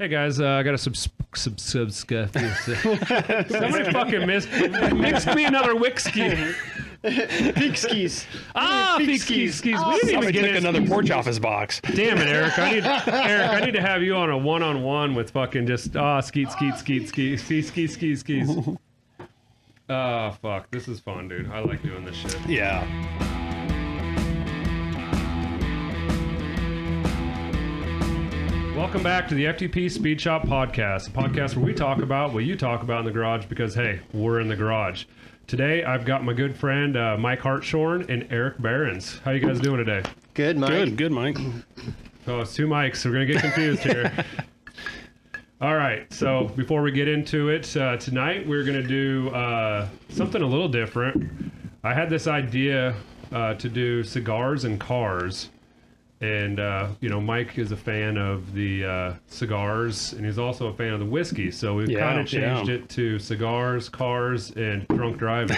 Hey guys, I got a somebody fucking mixed me another Wixky. Peekskis. Peekskis. We didn't even get another porch office box. Damn it, Eric. I need to have you on a one-on-one with fucking just skis. Oh, fuck. This is fun, dude. I like doing this shit. Yeah. Welcome back to the FTP Speed Shop PodCast, a podcast where we talk about what you talk about in the garage because, hey, we're in the garage. Today, I've got my good friend Mike Hartshorn and Eric Behrens. How you guys doing today? Good, Mike. Good, Mike. Oh, it's two mics, so we're going to get confused here. All right, so before we get into it, tonight we're going to do something a little different. I had this idea to do cigars and cars. And, Mike is a fan of the cigars, and he's also a fan of the whiskey. So we've kind of changed it to cigars, cars, and drunk driving.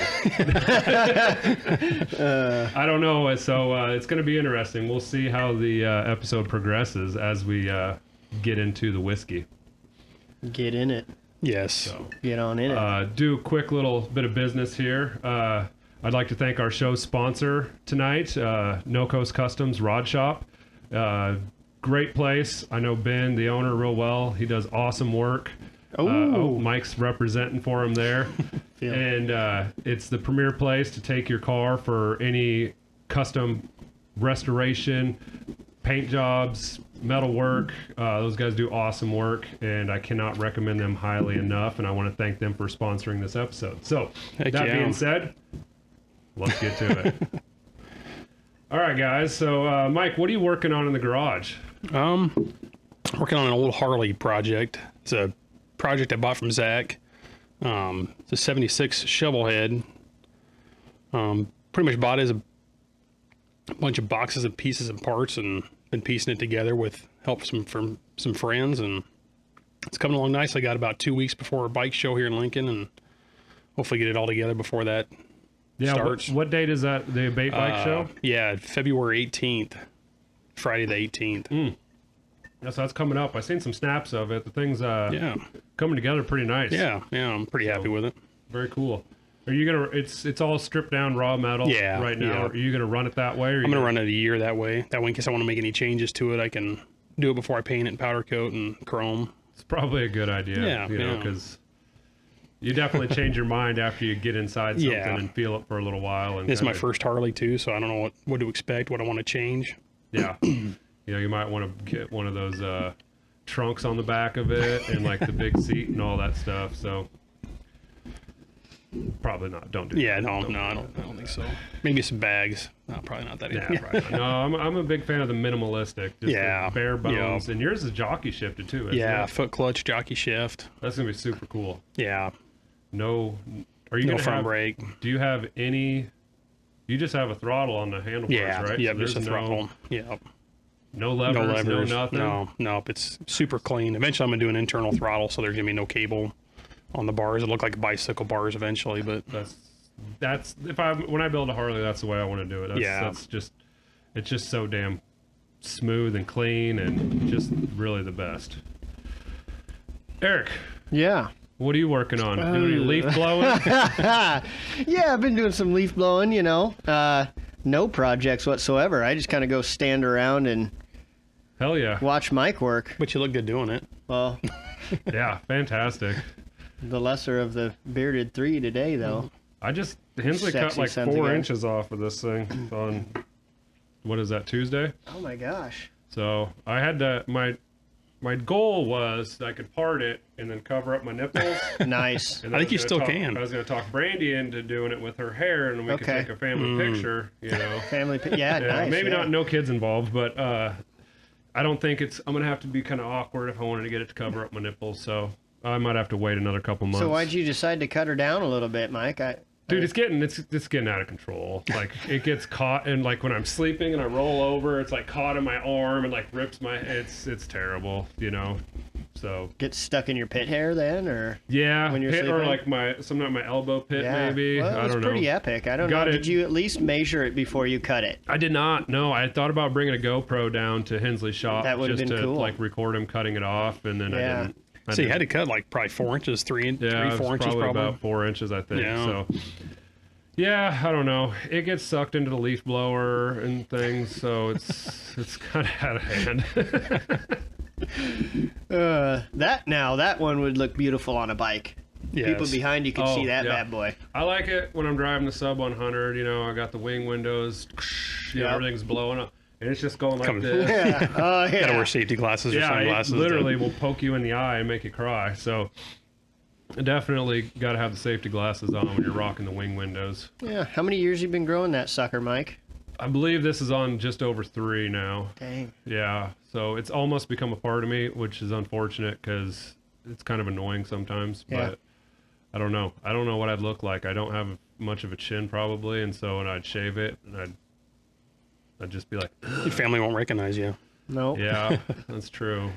I don't know. So it's going to be interesting. We'll see how the episode progresses as we get into the whiskey. Get in it. Yes. So, get on in it. Do a quick little bit of business here. I'd like to thank our show sponsor tonight, No Coast Customs Rod Shop. Great place. I know Ben, the owner, real well. He does awesome work. Mike's representing for him there. And it's the premier place to take your car for any custom restoration, paint jobs, metal work. Those guys do awesome work, and I cannot recommend them highly enough, and I want to thank them for sponsoring this episode. So, being said, let's get to it. All right, guys. So, Mike, what are you working on in the garage? Working on an old Harley project. It's a project I bought from Zach. It's a 76 shovel head. Pretty much bought it as a bunch of boxes of pieces and parts, and been piecing it together with help from some friends, and it's coming along nicely. Got about 2 weeks before a bike show here in Lincoln, and hopefully get it all together before that starts. What date is that, the Abate Bike Show? Yeah, February 18th, Friday the 18th. That's coming up. I've seen some snaps of it. The thing's coming together pretty nice. Yeah, I'm pretty happy with it. Very cool. Are you gonna? It's all stripped down raw metal right now. Yeah. Are you gonna run it that way? I'm gonna run it a year that way. That way, in case I want to make any changes to it, I can do it before I paint it and powder coat and chrome. It's probably a good idea. Because you definitely change your mind after you get inside something and feel it for a little while. And this is my first Harley too, so I don't know what to expect, what I want to change. Yeah, you might want to get one of those trunks on the back of it and like the big seat and all that stuff. So. Probably not. Don't do that. Yeah, I don't think so. Maybe some bags. No, probably not that either. Yeah, probably not. No, I'm a big fan of the minimalistic. Just the bare bones. And yours is jockey shifted too, isn't it? Foot clutch, jockey shift. That's going to be super cool. Yeah. Are you going to front brake. Do you have any... You just have a throttle on the handlebars, right? Yeah, so just a throttle. Yeah. No levers, no nothing? No, it's super clean. Eventually I'm going to do an internal throttle, so there's going to be no cable on the bars. It look like bicycle bars eventually, but that's when I build a Harley, that's the way I want to do it. It's just so damn smooth and clean and just really the best. Eric. Yeah. What are you working on? Doing any leaf blowing? Yeah, I've been doing some leaf blowing, no projects whatsoever. I just kind of go stand around and hell yeah, watch Mike work. But you look good doing it. Well, yeah, fantastic. The lesser of the bearded three today, though. Hensley cut like 4 inches off of this thing on, what is that, Tuesday? Oh my gosh. So I had to, my goal was that I could part it and then cover up my nipples. Nice. I think you still can. I was going to talk Brandy into doing it with her hair, and we could take a family picture, Nice. Maybe not no kids involved, but I don't think I'm going to have to be kind of awkward if I wanted to get it to cover up my nipples, so I might have to wait another couple months. So why'd you decide to cut her down a little bit, Mike? Dude, it's getting out of control. Like, it gets caught, and like when I'm sleeping and I roll over, it's like caught in my arm and like rips my. It's terrible, So Get stuck in your pit hair then, or yeah, when you're pit or sleeping? like sometimes my elbow pit yeah, maybe. Well, I it's don't pretty know. epic. I don't Got know. it. Did you at least measure it before you cut it? I did not. No, I thought about bringing a GoPro down to Hensley's shop That would've just been to cool. like record him cutting it off, and then I Yeah. didn't. So you had to cut like probably 4 inches, three, Yeah, it 4 was inches probably probably. about 4 inches, I think. Yeah. So, yeah, I don't know. It gets sucked into the leaf blower and things, so it's kind of out of hand. That one would look beautiful on a bike. Yes. People behind you can Oh, see that yeah. bad boy. I like it when I'm driving the sub 100. You know, I got the wing windows. You know, Yep. everything's blowing up, and it's just going like Coming- this. Yeah. Oh yeah. Gotta wear safety glasses or Yeah, sunglasses. it literally will poke you in the eye and make you cry. So, definitely got to have the safety glasses on when you're rocking the wing windows. Yeah. How many years you been growing that sucker, Mike? I believe this is on just over 3 now. Dang. Yeah, so it's almost become a part of me, which is unfortunate because it's kind of annoying sometimes. Yeah. But I don't know. I don't know what I'd look like. I don't have much of a chin probably, and so when I'd shave it, and I'd just be like, Your family won't recognize you. No. yeah, that's true.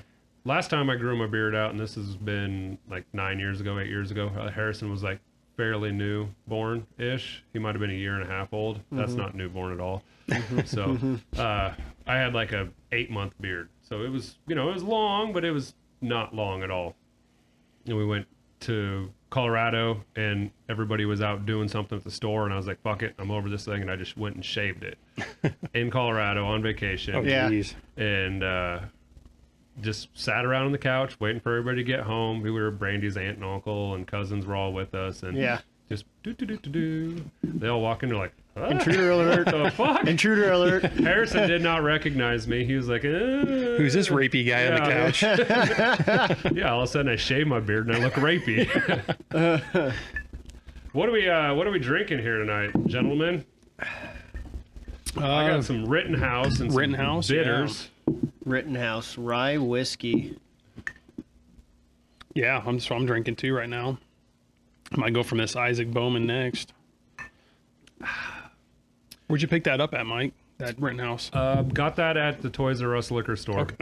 Last time I grew my beard out, and this has been like 8 years ago. Harrison was like fairly newborn-ish. He might have been a year and a half old. That's not newborn at all. So I had like a 8-month beard. So it was, it was long, but it was not long at all. And we went to Colorado, and everybody was out doing something at the store, and I was like, fuck it, I'm over this thing, and I just went and shaved it in Colorado on vacation. Oh, Yeah. geez. And just sat around on the couch waiting for everybody to get home. We were Brandy's aunt and uncle and cousins were all with us, and Yeah. just do. They all walk in, they're like, "Ah, Intruder alert. what the fuck?" Intruder alert. Harrison did not recognize me. He was like, Who's this rapey guy on the couch? Yeah, all of a sudden I shave my beard and I look rapey. What are we drinking here tonight, gentlemen? I got some Rittenhouse and some Rittenhouse, bitters. Rittenhouse rye whiskey. Yeah, I'm drinking too right now. I might go from this Isaac Bowman next. Where'd you pick that up at, Mike? That Rittenhouse? Got that at the Toys R Us liquor store. Okay.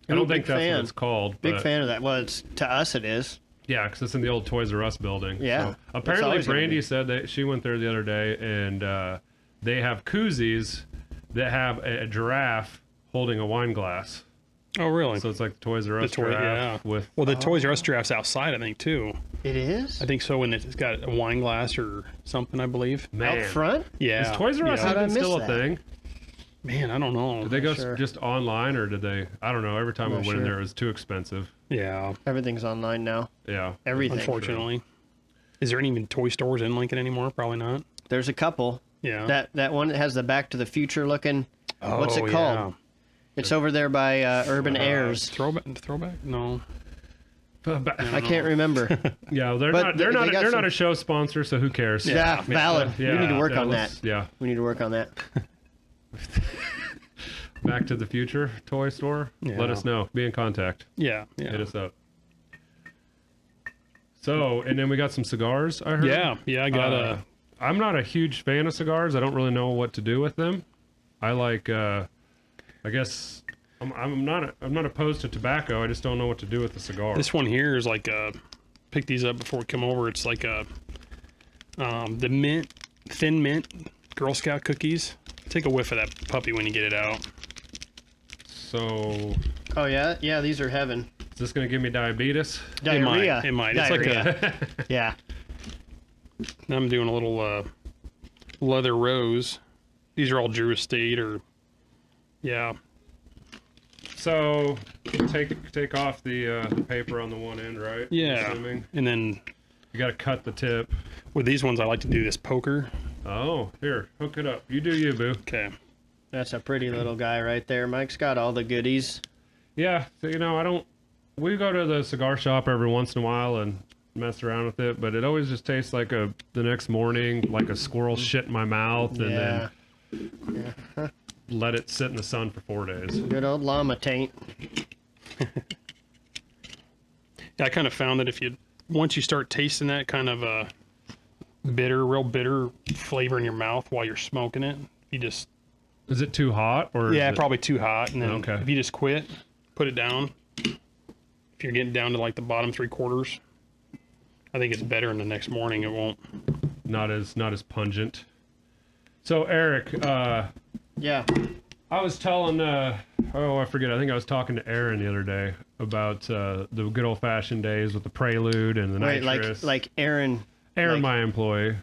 I don't Big think that's fan. what it's called. Big but fan of that. Well, it's to us it is. Yeah, because it's in the old Toys R Us building. Yeah, So, it's apparently, always gonna Brandy be. said that she went there the other day, and they have koozies that have a giraffe holding a wine glass. Oh, really? So it's like the Toys R Us The toy, giraffe yeah. with. Well, the Toys R Us giraffe's outside, I think, too. It is? I think so, when it's got a wine glass or something, I believe. Man, Out front? Yeah. is Toys R Us yeah. How'd I even miss still a that? thing? Man, I don't know. Did they go Sure. just online, or did they? I don't know. Every time I Not went in sure. there, it was too expensive. Yeah, Everything's online now. Yeah. Everything. unfortunately. Is there any even toy stores in Lincoln anymore? Probably not. There's a couple. Yeah. That one that has the Back to the Future looking. What's it Oh, called? yeah. It's over there by Urban Airs. Throwback? No. I can't remember. Yeah, they're But not. They're they not. got They're not some- a show sponsor, so who cares? Yeah, valid. Yeah, we need to work on let's- that. Yeah. We need to work on that. Back to the Future toy store. Yeah. Let us know. Be in contact. Yeah. Hit Yeah. us up. So, and then we got some cigars. I heard. Yeah. I got I'm not a huge fan of cigars. I don't really know what to do with them. I like. I guess I'm not opposed to tobacco. I just don't know what to do with the cigar. this one here is like pick these up before we come over. It's like the thin mint Girl Scout cookies. Take a whiff of that puppy when you get it out. So, Oh yeah, yeah. These are heaven. is this gonna give me diabetes? Diarrhea. It might. It's like Diarrhea. Yeah. Now I'm doing a little leather rose. These are all Drew Estate or yeah. So, take off the paper on the one end, right? Yeah. Assuming. And then You got to cut the tip. with these ones I like to do this poker. Oh, here, hook it up. You do you, boo. Okay. That's a pretty little guy right there. Mike's got all the goodies. Yeah, so, I don't. We go to the cigar shop every once in a while and mess around with it, but it always just tastes like the next morning, like a squirrel shit in my mouth, and Yeah. then let it sit in the sun for 4 days. Good old llama taint. Yeah, I kind of found that once you start tasting that kind of real bitter flavor in your mouth while you're smoking it, you just Is it too hot or? yeah, is it- probably too hot. And then Okay. if you just quit, put it down. If if you're getting down to like the bottom 3/4, I think it's better in the next morning. It won't. Not as pungent. So Eric, Yeah. I was telling, I forget. I think I was talking to Aaron the other day about the good old fashioned days with the Prelude and the Wait, nitrous. like Aaron. Aaron, like- my employee.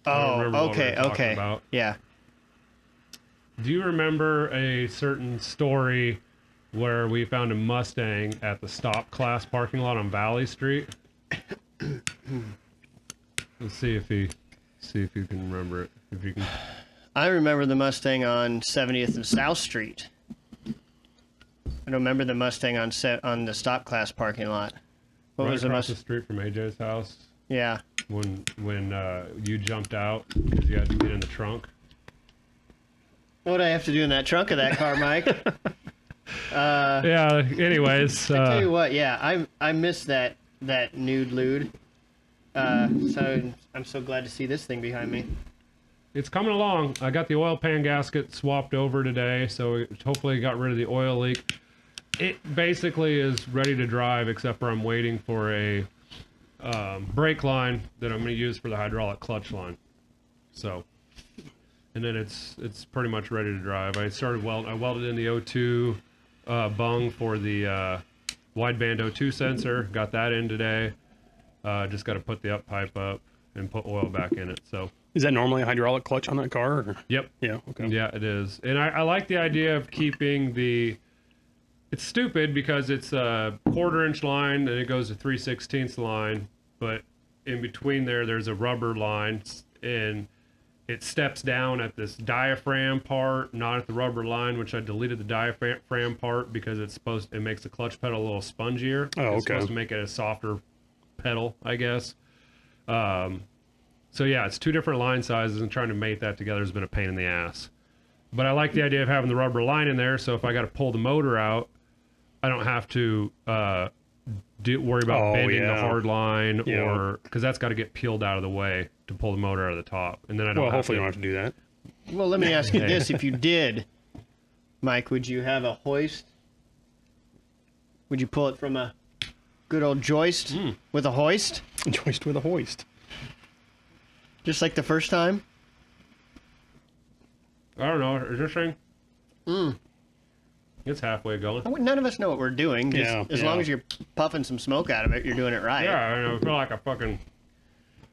I don't Oh, remember what we were okay, talking okay. about. Yeah. Do you remember a certain story where we found a Mustang at the Stop Class parking lot on Valley Street? Let's see if you can remember it. If you can. I remember the Mustang on 70th and South Street. I don't remember the Mustang on the Stop Class parking lot. What Right was the across the Mustang? street from AJ's house Yeah. when you jumped out because you had to get in the trunk. What would I have to do in that trunk of that car, Mike? Yeah. Anyways, Tell you what, yeah, I miss that nude lewd. So I'm so glad to see this thing behind me. it's coming along. I got the oil pan gasket swapped over today, so it hopefully got rid of the oil leak. It basically is ready to drive, except for I'm waiting for a brake line that I'm going to use for the hydraulic clutch line. So, and then it's pretty much ready to drive. I welded in the O2 bung for the wideband O2 sensor. Got that in today. Just got to put the up pipe up and put oil back in it. So. Is that normally a hydraulic clutch on that car? Or? Yep. Yeah. Okay. Yeah, it is. And I like the idea of keeping it's stupid because it's a 1/4 inch line and it goes to 3/16 line, but in between there's a rubber line and it steps down at this diaphragm part, not at the rubber line, which I deleted the diaphragm part because it makes the clutch pedal a little spongier. Oh, It's okay. supposed to make it a softer pedal, I guess. So yeah, it's 2 different line sizes, and trying to mate that together has been a pain in the ass. But I like the idea of having the rubber line in there, so if I got to pull the motor out, I don't have to worry about bending the hard line, or because that's got to get peeled out of the way to pull the motor out of the top, and then I don't. Well, have hopefully to, you don't have to do that. Well, let me ask you this: if you did, Mike, would you have a hoist? Would you pull it from a good old joist with a hoist, Joist with a hoist. just like the first time? I don't know. Is this thing? It's halfway going. None of us know what we're doing. Just Yeah, as long as you're puffing some smoke out of it, you're doing it right. Yeah, I know. I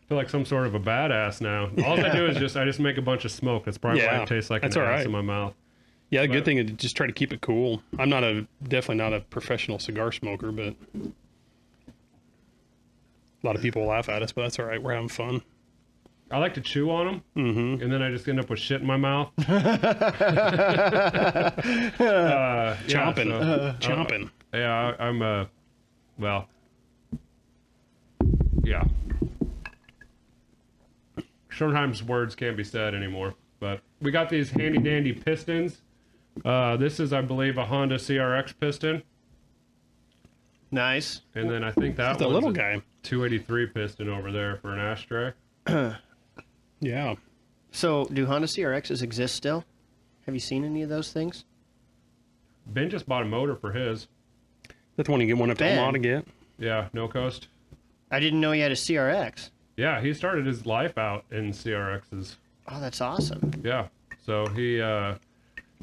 feel like some sort of a badass now. All I do is I just make a bunch of smoke. That's probably why it tastes like an that's ass all right. in my mouth. Yeah, the good thing is just try to keep it cool. I'm definitely not a professional cigar smoker, but a lot of people laugh at us, but that's all right. We're having fun. I like to chew on them, and then I just end up with shit in my mouth. Chomping. Yeah, I'm well, yeah. Sometimes words can't be said anymore, but we got these handy dandy pistons. This is, I believe, a Honda CRX piston, Nice. and then I think that Just a one's little guy. 283 piston over there for an ashtray. Yeah. So, do Honda CRXs exist still? Have you seen any of those things? Ben just bought a motor for his. That's the one you get one up to Ben. Omaha to get. Yeah, no coast. I didn't know he had a CRX. Yeah, he started his life out in CRXs. Oh, that's awesome. Yeah, so he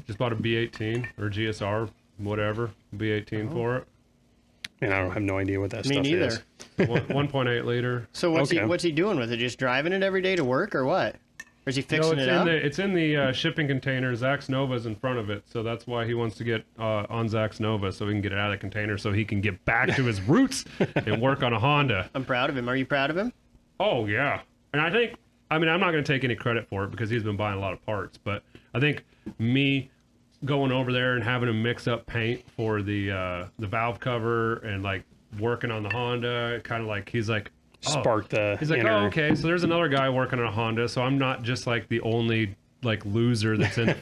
just bought a B18 or GSR, whatever, B18 for it. And I don't have no idea what that Me stuff neither. is. 1.8 liter. So what's Okay. he doing with it? Just driving it every day to work, or what? Or is he fixing it up? It's in the shipping container. Zach's Nova's in front of it, so that's why he wants to get on Zach's Nova so he can get it out of the container so he can get back to his roots and work on a Honda. I'm proud of him. Are you proud of him? Oh, yeah. And I think, I'm not going to take any credit for it because he's been buying a lot of parts, but I think me going over there and having him mix up paint for the valve cover and like working on the Honda, kind of like, he's like, Sparked the he's like, inner- oh, okay, so there's another guy working on a Honda, so I'm not just like the only like loser that's in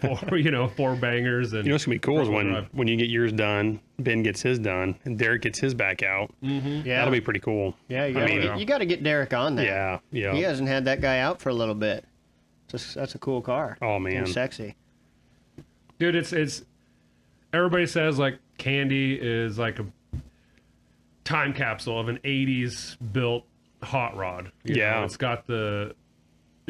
four bangers. And You know what's gonna be cool is front-wheel drive. when you get yours done, Ben gets his done, and Derek gets his back out. Yeah. That'll be pretty cool. Yeah, you mean, got to get Derek on that. Yeah, yeah. He hasn't had that guy out for a little bit. That's a cool car. Oh man, And sexy. Dude, it's everybody says like Candy is like time capsule of an 80s built hot rod. You Yeah. know, it's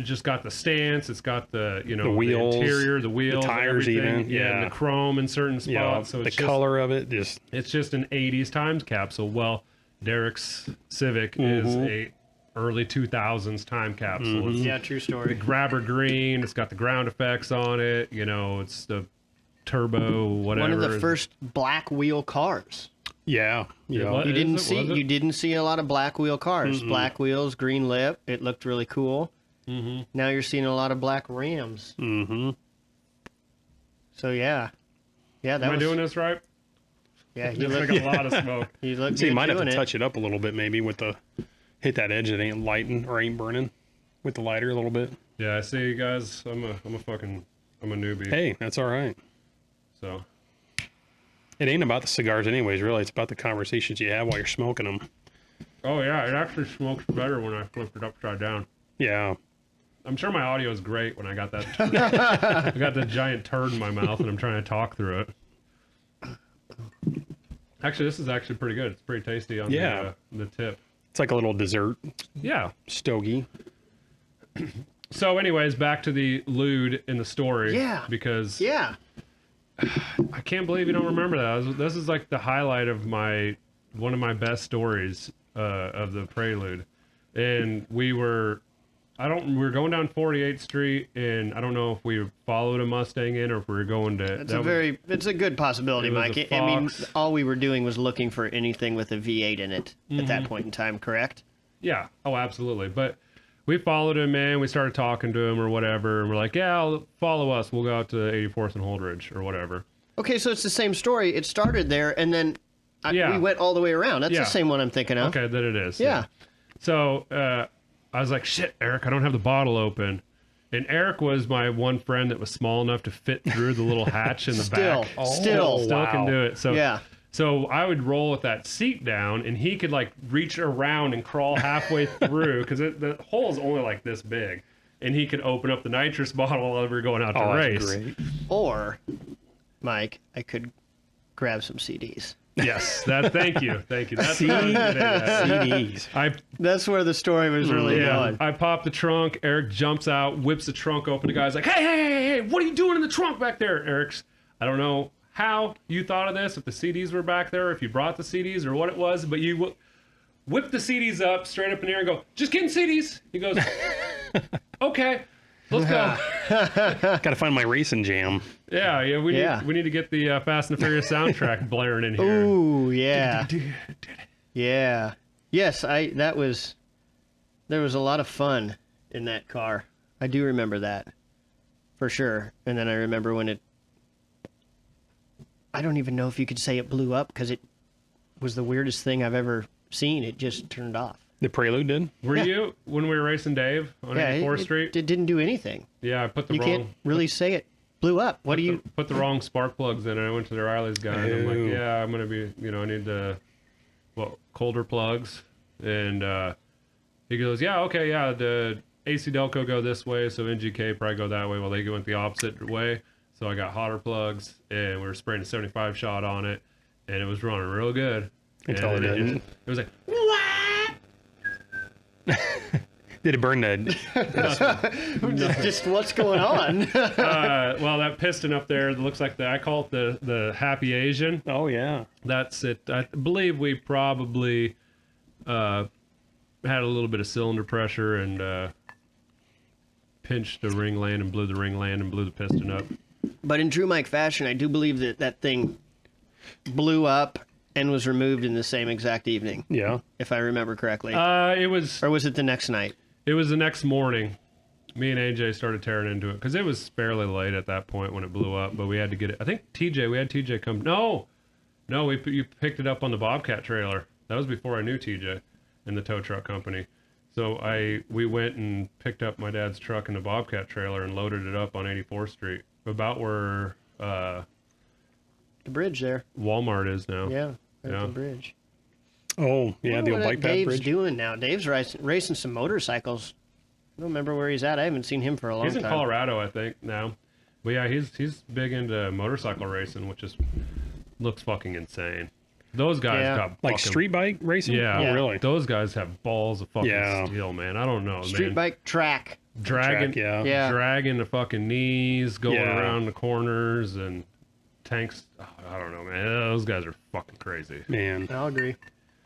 just got the stance, it's got the, you know, The wheels, the interior, the wheels, tires everything. even, yeah. And the chrome in certain spots. Yeah, So the it's just, color of it, just it's just an 80s time capsule. Well, Derek's Civic is a early 2000s time capsule. It's Yeah, true story. grabber green, it's got the ground effects on it, you know, it's the turbo whatever. One of the first black wheel cars. yeah. What You is didn't it? see Was it? you didn't see a lot of black wheel cars. Black wheels, green lip. It looked really cool. Now you're seeing a lot of black Rams. So yeah, that Am I was doing this right? yeah. You Looks look like a lot of smoke. you look So you good might have to doing it. touch it up a little bit, maybe with the hit that edge that ain't lighting or ain't burning with the lighter a little bit. Yeah, I see you guys. I'm a newbie. Hey, that's all right. So It ain't about the cigars, anyways. Really, it's about the conversations you have while you're smoking them. oh yeah, it actually smokes better when I flipped it upside down. Yeah. I'm sure my audio is great when I got that. I got the giant turd in my mouth and I'm trying to talk through it. Actually, this is actually pretty good. It's pretty tasty on the tip. It's like a little dessert Yeah. stogie. So, anyways, back to the lewd in the story. Yeah. Because Yeah. I can't believe you don't remember that. This is like the highlight of one of my best stories of the Prelude. And we were going down 48th Street, and I don't know if we followed a Mustang in or if we were going to. It's a good possibility, It was Mike. a I mean, Fox. all we were doing was looking for anything with a V8 in it at that point in time, correct? Yeah. Oh, absolutely. But we followed him in. We started talking to him or whatever, and we're like, "Yeah, follow us. We'll go out to 84th and Holdridge or whatever." Okay, so it's the same story. It started there, and then Yeah. we went all the way around. That's Yeah. the same one I'm thinking of. Okay, then it is. Yeah. So I was like, "Shit, Eric, I don't have the bottle open." And Eric was my one friend that was small enough to fit through the little hatch in the Still, back. still. Still can do it. So Yeah. So I would roll with that seat down, and he could like reach around and crawl halfway through because the hole is only like this big, and he could open up the nitrous bottle while we were going out to Oh, race. that's great. Or, Mike, I could grab some CDs. Yes, thank you. That's what I was getting at. CDs. That's where the story was really going. I pop the trunk. Eric jumps out, whips the trunk open. The guy's like, hey, what are you doing in the trunk back there? Eric's, I don't know how you thought of this, if the CDs were back there, if you brought the CDs or what it was, but you whip the CDs up straight up in the air and go, just getting CDs. He goes, okay, let's go. Got to find my racing jam. Yeah, we need to get the Fast and the Furious soundtrack blaring in here. Ooh, yeah. Yeah. Yes, there was a lot of fun in that car. I do remember that. For sure. And then I remember when I don't even know if you could say it blew up because it was the weirdest thing I've ever seen. It just turned off. The Prelude did? Were you when we were racing Dave on 84th Street? It didn't do anything. Yeah, I put the You wrong. can't really say it blew up. What do you... Put the wrong spark plugs in, and I went to the Riley's guy, and I'm Ooh. like, yeah, I'm gonna be, I need the colder plugs, and he goes, yeah, okay, yeah, the AC Delco go this way, so NGK probably go that way. Well, they went the opposite way, so I got hotter plugs, and we were spraying a 75 shot on it, and it was running real good. Until it And didn't. it was like, Did it burn the... just what's going on? well, that piston up there looks like I call it the Happy Asian. Oh, yeah. That's it. I believe we probably had a little bit of cylinder pressure and pinched the ring land and blew the piston up. But in true Mike fashion, I do believe that thing blew up and was removed in the same exact evening, Yeah. if I remember correctly. It was Or was it the next night? the next morning. Me and AJ started tearing into it because it was fairly late at that point when it blew up. But we had to get it. I think we had TJ come. No, you picked it up on the Bobcat trailer. That was before I knew TJ and the tow truck company. So we went and picked up my dad's truck in the Bobcat trailer and loaded it up on 84th Street, about where The bridge there. Walmart is now. Yeah, at Yeah. the bridge. Oh, yeah, I the wonder old what bike path Dave's bridge. doing now. Dave's racing some motorcycles. I don't remember where he's at. I haven't seen him for a long He's in time. Colorado, I think, now. But yeah, he's big into motorcycle racing, which looks fucking insane. Those guys Yeah. got Like fucking, street bike racing? Yeah, Oh, really? Those guys have balls of fucking Yeah. steel, man. I don't know, Street man. bike track. Dragging, track, Yeah. dragging the fucking knees, going Yeah. around the corners, and tanks. Oh, I don't know, man. Those guys are fucking crazy. Man. I'll agree.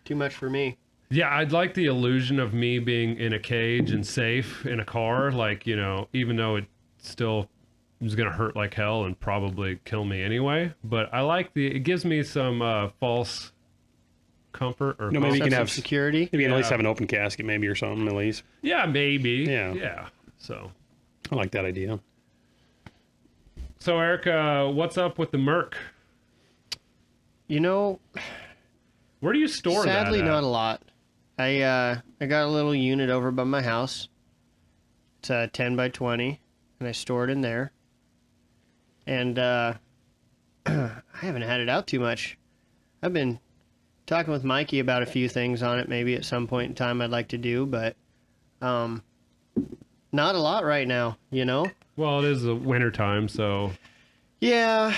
Too much for me. Yeah, I'd like the illusion of me being in a cage and safe in a car, like, you know, even though it still is going to hurt like hell and probably kill me anyway. But I like it gives me some false comfort or Maybe you can Sense of have security. Maybe you can at least Yeah. have an open casket, maybe, or something, at least. Yeah, maybe. Yeah. Yeah. So, I like that idea. Eric, what's up with the Merc? You know, Where do you store sadly that at? not a lot. I got a little unit over by my house. It's 10 by 20, and I store it in there. And I haven't had it out too much. I've been talking with Mikey about a few things on it. Maybe at some point in time I'd like to do, but not a lot right now. You know. Well, it is the winter time, so Yeah.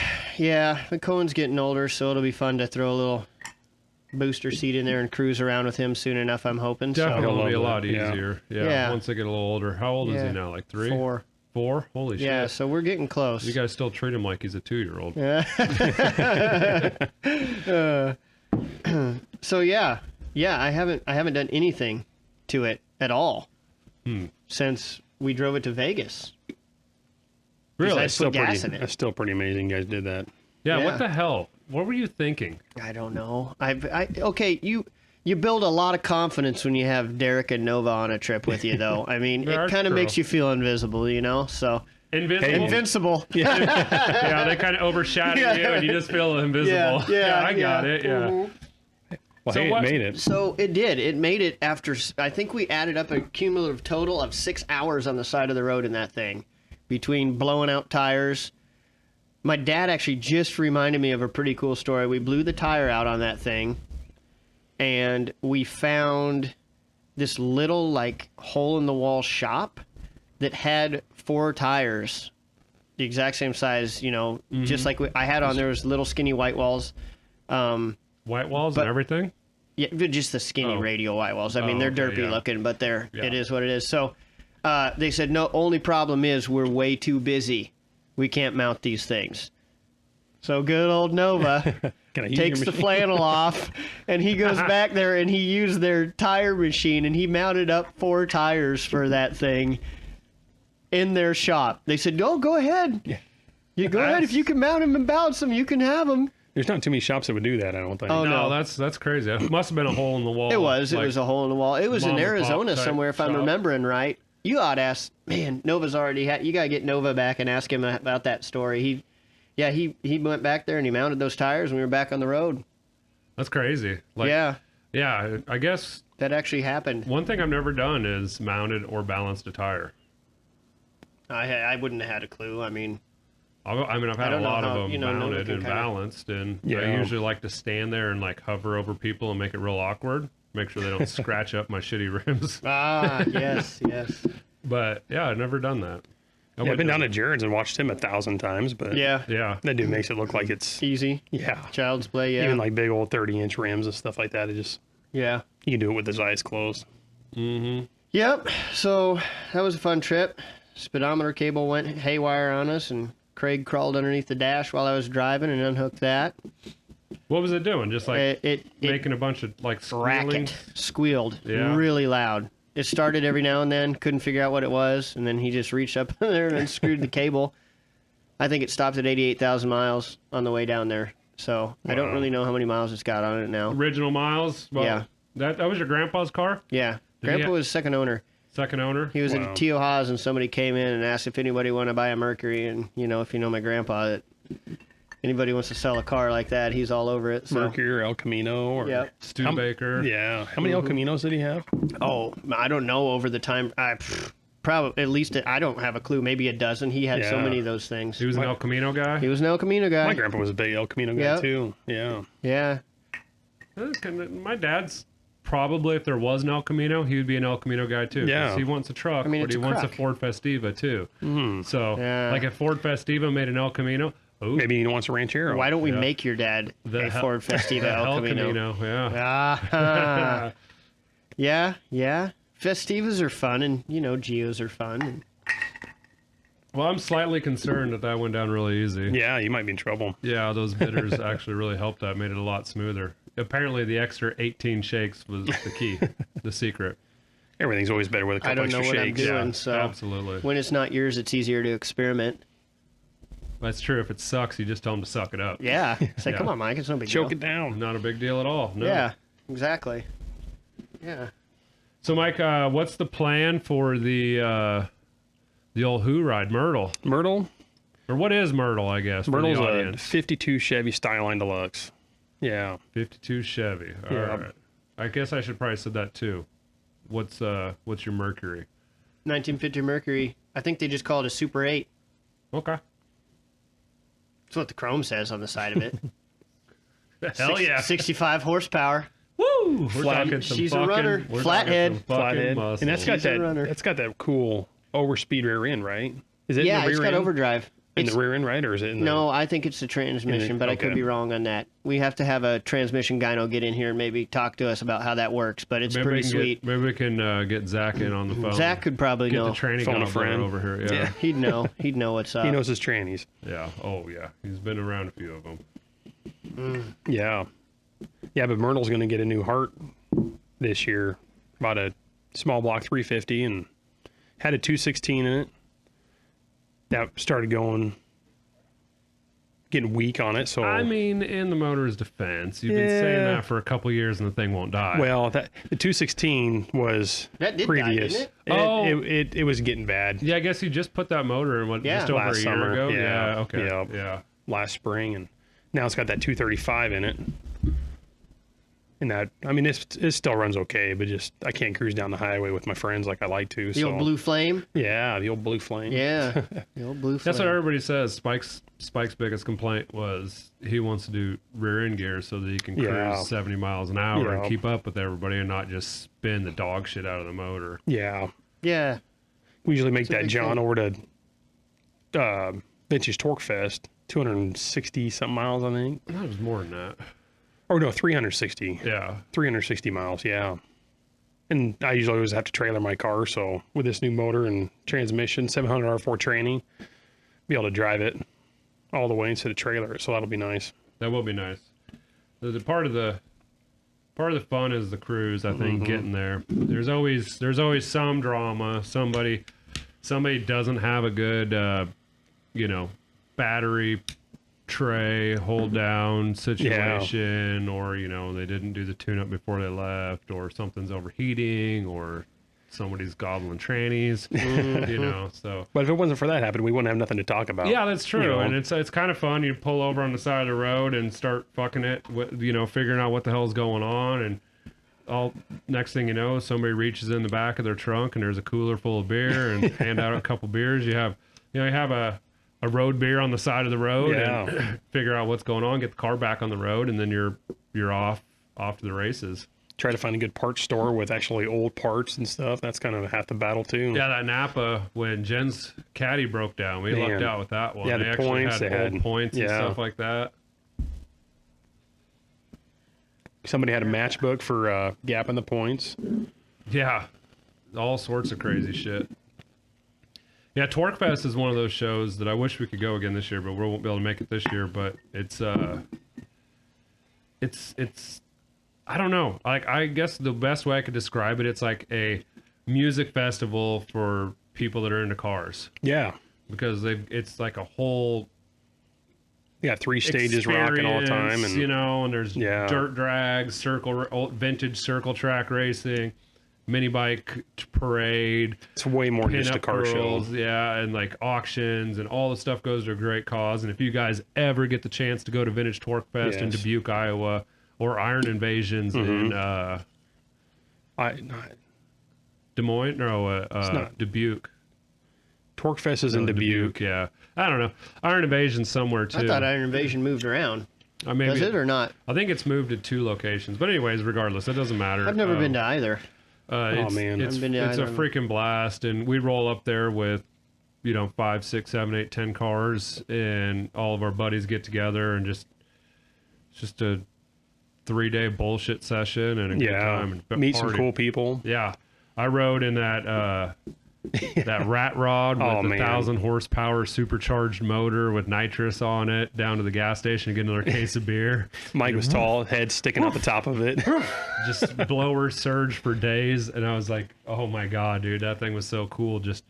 The Cohen's getting older, so it'll be fun to throw a little booster seat in there and cruise around with him soon enough, I'm hoping. definitely He'll will be a love lot that, yeah. easier. Yeah. Yeah. Once they get a little older. How old is Yeah. he now? Like 3? So 4. Holy Yeah, shit. so we're getting close. You guys still treat him like he's a 2-year-old. So yeah, I haven't done anything to it at all since we drove it to Vegas. Really? Besides put gas in it. That's still pretty amazing you guys did that. Yeah, Yeah. what the hell? What were you thinking? I don't know. Okay, you build a lot of confidence when you have Derek and Nova on a trip with you, though. I mean, That's it kind of true. makes you feel invisible, you know. So Invincible. invincible. Yeah, they kind of overshadow Yeah. you and you just feel invisible. Yeah, I got it. Yeah. Mhm. Well, So hey, what- it made it. So it did. It made it after, I think we added up a cumulative total of 6 hours on the side of the road in that thing, between blowing out tires. My dad actually just reminded me of a pretty cool story. We blew the tire out on that thing, and we found this little, like, hole-in-the-wall shop that had 4 tires, the exact same size, you know, just like I had on there was little skinny white walls. White walls But- and everything? Yeah, just the skinny Oh. radial white walls. I mean, Oh, they're okay, derpy yeah. looking, but Yeah. it is what it is. So they said, no, only problem is we're way too busy. We can't mount these things. So good old Nova Can I use takes your the machine? flannel off, and he goes back there and he used their tire machine, and he mounted up 4 tires for that thing in their shop. They said, go ahead. Yeah. You go ahead. If you can mount them and balance them, you can have them. There's not too many shops that would do that, I don't think. Oh, No, no. that's crazy. It must have been a hole in the wall. It was. It like- was a hole in the wall. It was in mom and pop Arizona type somewhere, if I'm shop. remembering right. You ought to ask. Man, Nova's already had. You gotta get Nova back and ask him about that story. He went back there and he mounted those tires, and we were back on the road. That's crazy. Like, Yeah, Yeah, I guess that actually happened. one thing I've never done is mounted or balanced a tire. I wouldn't have had a clue. I mean, I've had a don't know lot how, of them you know, Nova mounted can and kinda- balanced, and I Yeah. usually like to stand there and like hover over people and make it real awkward. Make sure they don't scratch up my shitty rims. yes. But yeah, I've never done that. Yeah, I've been down to Jared's and watched him 1,000 times, but Yeah, Yeah, that dude makes it look like it's, easy. yeah. Child's play. Yeah, Even like big old 30-inch rims and stuff like that. It just, yeah. you can do it with his eyes closed. Yep. So that was a fun trip. Speedometer cable went haywire on us, and Craig crawled underneath the dash while I was driving and unhooked that. what was it doing? Just like It making a bunch of like squealing. racket squealed Yeah. really loud. It started every now and then, couldn't figure out what it was, and then he just reached up there and unscrewed the cable. I think it stopped at 88,000 miles on the way down there. So I don't Wow. really know how many miles it's got on it now. Original miles. Well, Yeah. That was your grandpa's car, Yeah. he Grandpa ha- was second owner. second owner. He was Wow. at Tio Haas, and somebody came in and asked if anybody wanted to buy a Mercury. And, you know, if you know my grandpa, that anybody wants to sell a car like that, he's all over it. So. Mercury or El Camino or Yeah. Stu How- Baker. yeah. How many El Caminos did he have? Oh, I don't know over the time. Probably at least I don't have a clue. Maybe a dozen. He had so Yeah. many of those things. He was an El Camino guy. He was an El Camino guy. My grandpa was a big El Camino guy Yep. too. Yeah. Yeah. My dad's probably, if there was an El Camino, he would be an El Camino guy too. 'cause Yeah. he wants a truck, I mean, but it's he a wants a crock. Ford Festiva too. So, Yeah. like if Ford Festiva made an El Camino, Ooh. Maybe he wants a Ranchero. Why don't we make your dad a Ford Festiva El Camino? Yeah. Yeah. Festivas are fun, and Geos are fun. Well, I'm slightly concerned that went down really easy. Yeah, you might be in trouble. Yeah, those bitters actually really helped that, made it a lot smoother. Apparently, the extra 18 shakes was the key, the secret. Everything's always better with a couple extra shakes. I don't know what I'm doing, Yeah, so absolutely. when it's not yours, it's easier to experiment. That's true. If it sucks, you just tell them to suck it up. Yeah. Say, Yeah. come on, Mike, it's no big deal. Choke it down. Not a big deal at all. No. Yeah, exactly. Yeah. So, Mike, what's the plan for the old Who ride, Myrtle? Myrtle? Or what is Myrtle, I guess, for Myrtle's the a audience? 52 Chevy Styline Deluxe. Yeah. 52 Chevy. All right. I guess I should probably said that too. What's your Mercury? 1950 Mercury. I think they just call it a Super 8. Okay. That's what the chrome says on the side of it. Hell yeah. 65 horsepower. Woo! We're Flat- talking some she's a fucking, runner. we're Flathead. talking some fucking Flathead. muscle. And She's a runner. that's got that cool overspeed rear end, right? Is it in Yeah, the rear it's got end? overdrive. In the rear end, right? Or is it in the... No, I think it's the transmission, but I could okay. be wrong on that. We have to have a transmission gyno get in here and maybe talk to us about how that works, but it's pretty sweet. Maybe we can get Zach in on the phone. Zach could probably get know. the training Phone a counselor friend. over here. Yeah. Yeah. He'd know. He'd know what's up. He knows his trannies. Yeah. Oh, yeah. He's been around a few of them. Yeah. Yeah, but Myrtle's going to get a new Hart this year. Bought a small block 350 and had a 216 in it. That started getting weak on it. So I mean, in the motor's defense, you've been saying that for a couple years and the thing won't die. well, the 216 was That did die, previous. didn't It was getting bad Yeah, I guess you just put that motor in just over a last year summer. ago. Yeah. Okay. Yep. Yeah. last spring, and now it's got that 235 in it. And that, I mean, it still runs okay, but just I can't cruise down the highway with my friends like I like to. The old blue flame. Yeah, the old blue flame. Yeah, the old blue flame. That's what everybody says. Spike's biggest complaint was he wants to do rear end gear so that he can cruise 70 miles an hour and keep up with everybody and not just spin the dog shit out of the motor. Yeah. Yeah. We usually make that big John thing. over to Vintage Torque Fest, 260 something miles, I think. That was more than that. Or no, 360. Yeah. 360 miles, yeah. And I usually always have to trailer my car, so with this new motor and transmission, 700 R4 training, be able to drive it all the way instead of trailer it, so that'll be nice. That will be nice. The part of the fun is the cruise, I think, getting there. There's always some drama. Somebody doesn't have a good battery tray hold down situation, or they didn't do the tune up before they left, or something's overheating, or somebody's gobbling trannies. So But if it wasn't for that happening, we wouldn't have nothing to talk about. yeah, that's true. And it's kind of fun. You pull over on the side of the road and start fucking it, figuring out what the hell's going on, and all next thing you know, somebody reaches in the back of their trunk and there's a cooler full of beer and hand out a couple beers. You have a road beer on the side of the road and figure out what's going on, get the car back on the road, and then you're off to the races. Try to find a good parts store with actually old parts and stuff. That's kind of half the battle too. Yeah, that Napa, when Jen's Caddy broke down, we lucked out with that one. Yeah, they the actually points, had they old had- points and yeah. stuff like that. Somebody had a matchbook for gapping the points. Yeah, all sorts of crazy shit. Yeah, Torque Fest is one of those shows that I wish we could go again this year, but we won't be able to make it this year. But it's I don't know. Like, I guess the best way I could describe it, it's like a music festival for people that are into cars, Yeah. because it's like a whole You got 3 stages rocking all the time, and and there's dirt drags, vintage circle track racing, mini bike parade, it's way more than just a pin-up car show. girls, and like auctions, and all the stuff goes to a great cause. And if you guys ever get the chance to go to Vintage Torque Fest in Yes. Dubuque, Iowa, or Iron Invasions in Des Moines, not. Dubuque. Torque Fest is in Dubuque. Yeah. I don't know. Iron Invasion's somewhere too. I thought Iron Invasion moved around. Does it or not? I think it's moved to 2 locations. But anyways, regardless, it doesn't matter. I've never been to either. It's, man. it's I've been to a either. freaking blast, and we roll up there with 5, 6, 7, 8, 10 cars, and all of our buddies get together and just a 3-day bullshit session and a good time and meet party. some cool people. Yeah, I rode in that that rat rod with 1,000 horsepower supercharged motor with nitrous on it down to the gas station to get another case of beer. Mike was tall, head sticking out the top of it. Just blower surge for days, and I was like, oh my god, dude, that thing was so cool. Just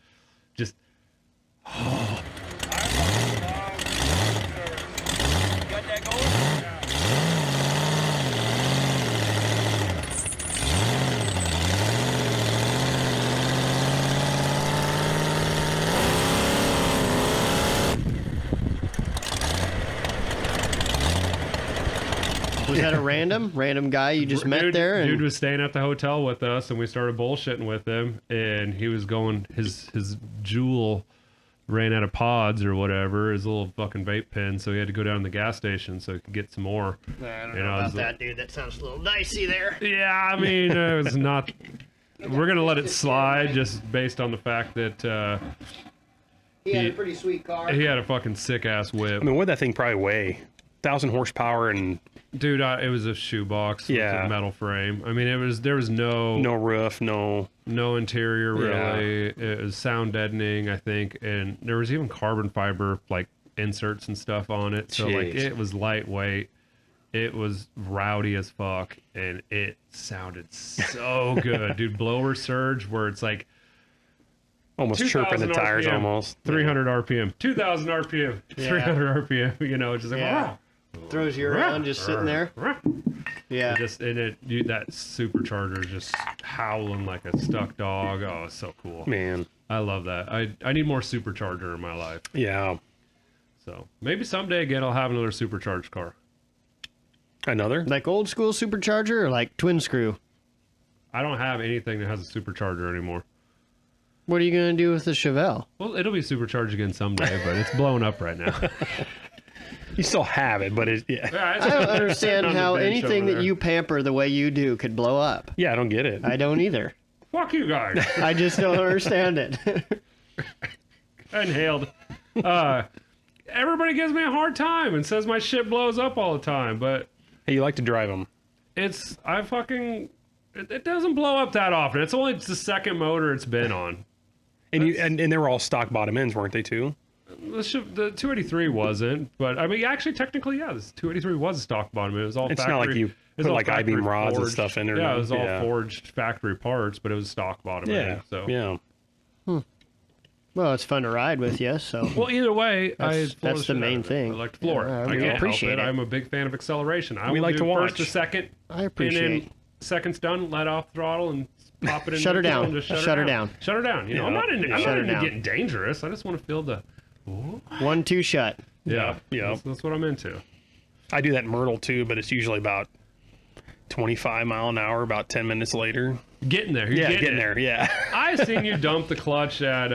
Was that a random guy you just met there? And Dude was staying at the hotel with us, and we started bullshitting with him, and he was going, his Juul ran out of pods or whatever, his little fucking vape pen, so he had to go down to the gas station so he could get some more. I don't know about that, dude. That sounds a little dicey there. Yeah, I mean, it was not... We're going to let it slide just based on the fact that He had a pretty sweet car. he had a fucking sick-ass whip. I mean, what'd that thing probably weigh? 1,000 horsepower and Dude, it was a shoebox with Yeah. a metal frame. I mean, there was no roof, no. interior really. Yeah. It was sound deadening, I think, and there was even carbon fiber like inserts and stuff on it. So like Jeez. it was lightweight. It was rowdy as fuck, and it sounded so good, dude. Blower surge where it's like Almost chirping the 2,000 tires RPM, almost. 300 RPM, 2,000 RPM, Yeah. 300 RPM. You know, it's just like Yeah. Throws you around just sitting there. Yeah. That supercharger is just howling like a stuck dog. Oh, it's so cool. Man. I love that. I need more supercharger in my life. Yeah. So maybe someday again I'll have another supercharged car. Another? Like old school supercharger or like twin screw? I don't have anything that has a supercharger anymore. What are you going to do with the Chevelle? Well, it'll be supercharged again someday, but it's blowing up right now. You still have it, but it's, yeah. I don't understand how anything that you pamper the way you do could blow up. Yeah, I don't get it. I don't either. Fuck you guys. I just don't understand it. Inhaled. Everybody gives me a hard time and says my shit blows up all the time, but Hey, you like to drive them. it doesn't blow up that often. It's the second motor it's been on. And they were all stock bottom ends, weren't they, too? The 283 wasn't, but I mean, actually, technically, yeah, this 283 was a stock bottom. It was all It's factory. not like you it was put all like I-beam factory rods and forged. stuff in there. Yeah, it was all Yeah. forged factory parts, but it was stock bottom. Yeah. So Yeah. Well, it's fun to ride with you, so. well, either way, That's floor the shit out main of it. thing. I like to floor it. Yeah, I we can't appreciate help it. it. I'm a big fan of acceleration. I We will like do to first to watch. second. I appreciate And then second's done, let off throttle and pop it in. Shut her neutral down. and just Shut her down. Shut her down. You know, Yeah. I'm not into Shut her down. getting dangerous. I just want to feel the. Ooh. 1-2 shut. Yeah. Yeah. That's what I'm into. I do that in Myrtle, too, but it's usually about 25 mile an hour, about 10 minutes later. Getting there. You're Yeah, getting getting it. there. Yeah. I seen you dump the clutch at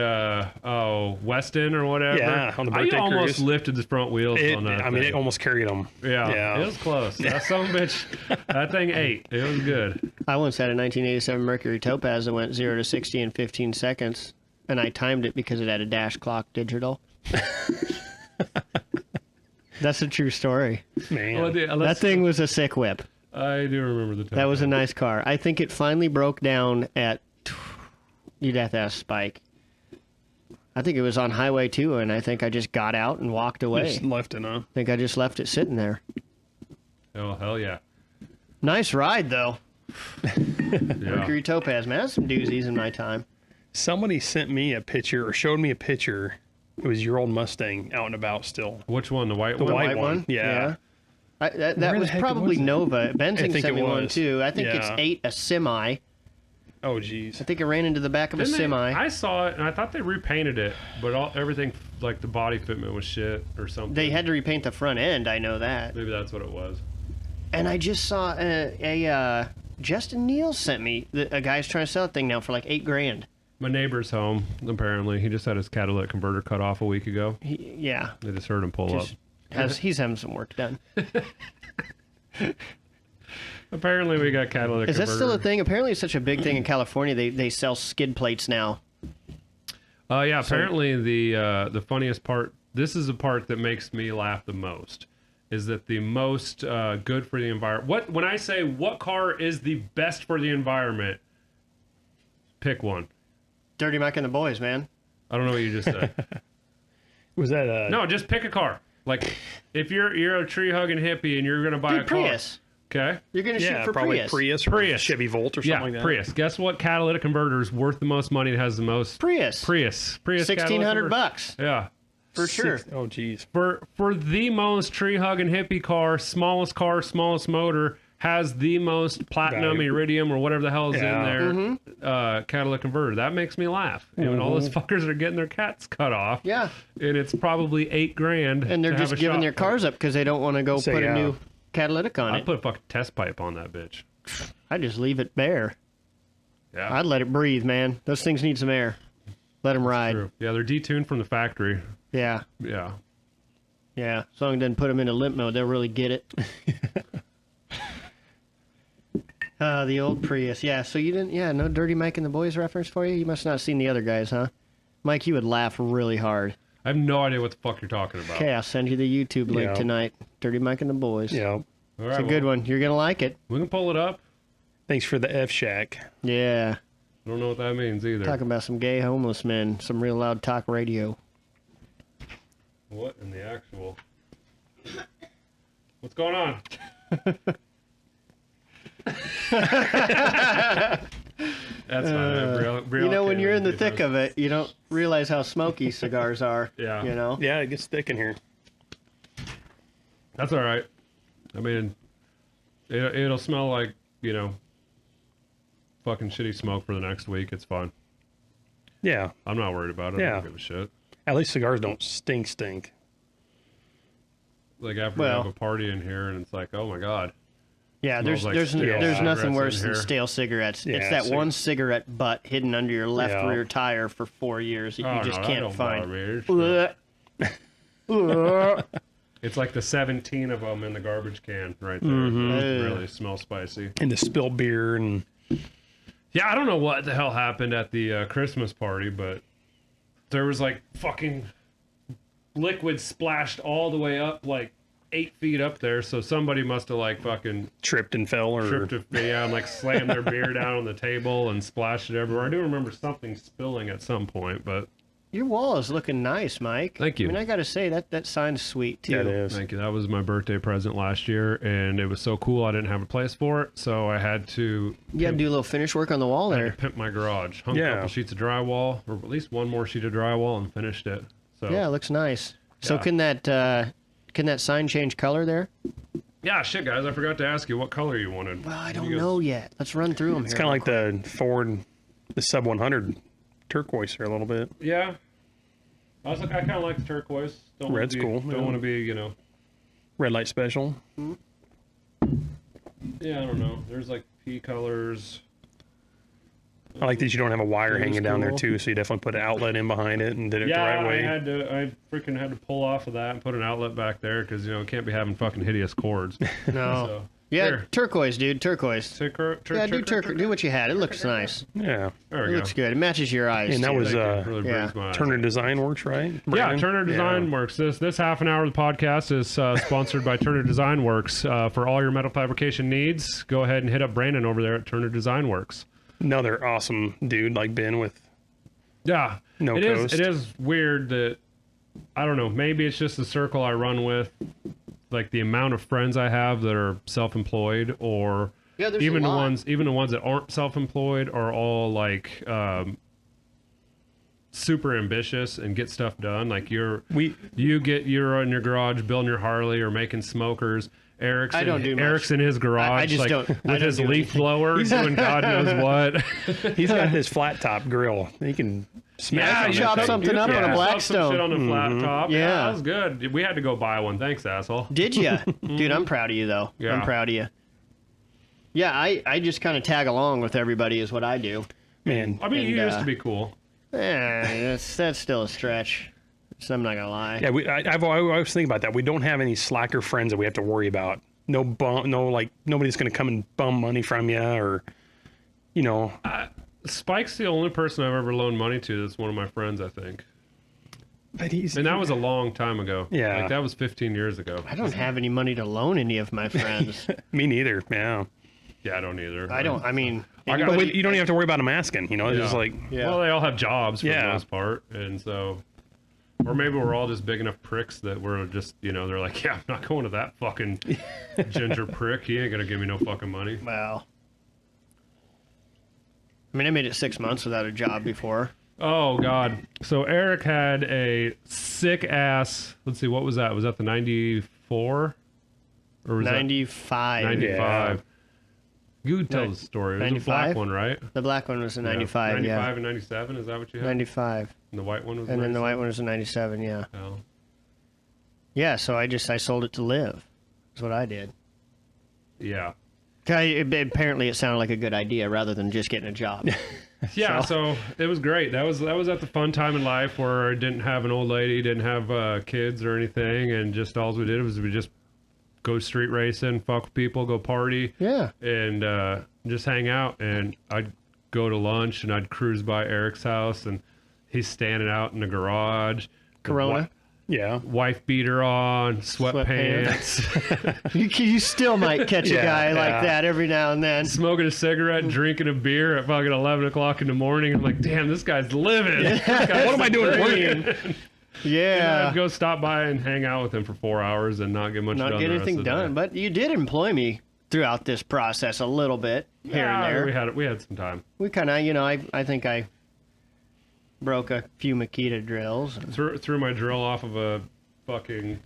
Weston or whatever. Yeah, on the birthday I almost cruise. lifted the front wheels on that. I mean, thing. it almost carried them. Yeah, it was close. That son of a bitch, that thing ate. It was good. I once had a 1987 Mercury Topaz that went 0 to 60 in 15 seconds, and I timed it because it had a dash clock digital. That's a true story. Man. Well, That thing was a sick whip. I do remember the time. That was a nice car. I think it finally broke down at. You'd have to ask Spike. I think it was on Highway 2, and I think I just got out and walked away. Just left it, huh? I think I just left it sitting there. Oh hell yeah! Nice ride, though. Yeah. Mercury Topaz, man. That's some doozies in my time. Somebody sent me a picture or showed me a picture. It was your old Mustang out and about still. Which one? The white The one? white one? Yeah. That Where the was heck probably was it? Nova. I Benzing think sent me it one was. too. I think it's Yeah. 8 a semi. Oh, geez. I think it ran into the back of a Didn't they- semi. I saw it and I thought they repainted it, but everything like the body fitment was shit or something. They had to repaint the front end. I know that. Maybe that's what it was. And I just saw Justin Neal sent me a guy's trying to sell that thing now for like $8,000. My neighbor's home. Apparently, he just had his catalytic converter cut off a week ago. Yeah, They just heard him pull just he's having some work done. up. Apparently, we got catalytic. Is that converter. still a thing? Apparently, it's such a big thing in California. They sell skid plates now. Yeah, apparently the funniest part, this is the part that makes me laugh the most, is that the most good for the environment. When I say what car is the best for the environment, pick one. Dirty Mike and the boys, man. I don't know what you just said. Was that No, just pick a car. Like, if you're a tree hugging hippie and you're gonna buy a car, Prius. okay? You're gonna shoot for probably Prius. Prius or Chevy Volt or something like that. Prius. Guess what catalytic converter is worth the most money and has the most? Prius. $1,600. Yeah. For sure. Oh, geez. For the most tree hugging hippie car, smallest motor, has the most platinum, Value. iridium, or whatever the hell is Yeah. in there, catalytic converter. That makes me laugh. And all those fuckers are getting their cats cut off. Yeah. And it's probably $8,000. And they're to have just a giving shop. their cars up because they don't want to go So, put yeah. a new catalytic on I'd it. put a fucking test pipe on that bitch. I just leave it bare. Yeah. I'd let it breathe, man. Those things need some air. Let them ride. True. Yeah, they're detuned from the factory. Yeah. Yeah. Yeah. As long as it doesn't put them into limp mode, they'll really get it. The old Prius. Yeah. So you didn't, no Dirty Mike and the boys reference for you? You must not have seen the other guys, huh? Mike, you would laugh really hard. I have no idea what the fuck you're talking about. Okay, I'll send you the YouTube link Yeah. tonight. Dirty Mike and the boys. Yeah. All right, It's a good one. You're going to like it. We can pull it up. Thanks for the F Shack. Yeah. I don't know what that means either. Talking about some gay homeless men, some real loud talk radio. What in the actual? What's going on? That's not it. Real You know, when you're in the candy thick of it, you don't realize how smoky cigars are. Yeah. You know? Yeah, it gets thick in here. That's all right. I mean, it'll smell like, fucking shitty smoke for the next week. It's fine. Yeah. I'm not worried about it. I Yeah. don't give a shit. At least cigars don't stink. Like after we have a party in here and it's like, oh my God. Yeah, Smells like there's stale nothing cigarettes worse in than here. stale cigarettes. Yeah, It's that cig- one cigarette butt hidden under your left Yeah. rear tire for 4 years that Oh, you just no, that can't don't bother find. me. It's Blech. Blech. It's like the 17 of them in the garbage can right there. Mm-hmm. They really smell spicy. And the spilled beer and Yeah, I don't know what the hell happened at the Christmas party, but there was like fucking liquid splashed all the way up, like 8 feet up there. So somebody must have like fucking tripped and fell or tripped and like slammed their beer down on the table and splashed it everywhere. I do remember something spilling at some point, but Your wall is looking nice, Mike. Thank you. I mean, I got to say, that sign's sweet, too. that is. thank you. That was my birthday present last year, and it was so cool I didn't have a place for it, so I had to You got to do a little finish work on the wall I had there. to pimp my garage. Hung a Yeah. couple sheets of drywall, or at least one more sheet of drywall, and finished it. So Yeah, it looks nice. So Yeah. can that sign change color there? yeah, shit, guys, I forgot to ask you what color you wanted. Well, I You don't guys- know yet. Let's run through them It's here. kind of like the Ford, the Sub 100 turquoise here a little bit. Yeah. I kind of like the turquoise. Don't wanna Red's be- cool, Don't yeah. want to be, Red light special. yeah, I don't know. There's like pea colors. I like that you don't have a wire That is hanging down there cool. too, so you definitely put an outlet in behind it and did it Yeah, the right way. I freaking had to pull off of that and put an outlet back there because can't be having fucking hideous cords. No. So, Yeah, here. turquoise, dude. Turquoise. Yeah, Do what you had. It looks nice. Yeah. There It we go. looks good. It matches your eyes. And that too. was Really yeah. brings my eyes. Turner Design Works, right? Yeah, Brandon? Turner Design Yeah. Works. This half an hour of the podcast is sponsored by Turner Design Works. For all your metal fabrication needs, go ahead and hit up Brandon over there at Turner Design Works. Another awesome dude like Ben with Yeah, No it coast. is. It is weird that I don't know. Maybe it's just the circle I run with, like the amount of friends I have that are self-employed, or Yeah, there's even a the lot. ones that aren't self-employed are all like super ambitious and get stuff done. Like you're in your garage building your Harley or making smokers. Eric's I don't do much. Eric's in his garage, I just like, don't- I with don't his do leaf anything. blower, doing God knows what. He's got this flat top grill. He can smash Yeah, on you that chop thing. something up yeah. on a Saw Blackstone. some shit on the flat top. Yeah, Yeah. that was good. We had to go buy one. Thanks, asshole. Did you? Dude, I'm proud of you, though. Yeah. I'm proud of you. Yeah, I just kind of tag along with everybody is what I do. Man, I mean, And, you used to be cool. That's still a stretch. So I'm not going to lie. yeah, I was thinking about that. We don't have any slacker friends that we have to worry about. Nobody's going to come and bum money from you or, Spike's the only person I've ever loaned money to that's one of my friends, I think. But he's And that was a long time ago. Yeah. Like, that was 15 years ago. I don't have any money to loan any of my friends. me neither. Yeah. Yeah, I don't either. I don't. I mean, I got- But anybody- you don't even have to worry about them asking. You know, it's Yeah. just like Yeah. Well, they all have jobs for the Yeah. most part. And so, or maybe we're all just big enough pricks that we're just, you know, they're like, yeah, I'm not going to that fucking ginger prick. He ain't going to give me no fucking money. Well, I mean, I made it 6 months without a job before. Oh, God. So Eric had a sick ass, let's see, what was that? Was that the 94? Or was 95. that 95? You tell the story. It was a 95? black one, right? The black one was a 95. 95 and 97, is that what you had? 95. And the white one was And then the 97? white one was a 97. Yeah. Oh. Yeah. So I sold it to live. That's what I did. Yeah. Apparently, it sounded like a good idea rather than just getting a job. Yeah, so it was great. That was at the fun time in life where I didn't have an old lady, didn't have kids or anything, and just all we did was we just go street racing, fuck with people, go party, Yeah. and just hang out. And I'd go to lunch and I'd cruise by Eric's house, and he's standing out in the garage. Corona. yeah. Wife beater on, sweatpants, You still might catch a Yeah, guy like yeah. that every now and then. smoking a cigarette, drinking a beer at fucking 11 o'clock in the morning. I'm like, damn, this guy's living. This guy's What am I doing working? And Yeah. I'd go stop by and hang out with him for 4 hours and not get much done. Not get the rest anything of the done, day. but you did employ me throughout this process a little bit here Yeah, and there. we had some time. We kind of, I think I broke a few Makita drills. Threw my drill off of a fucking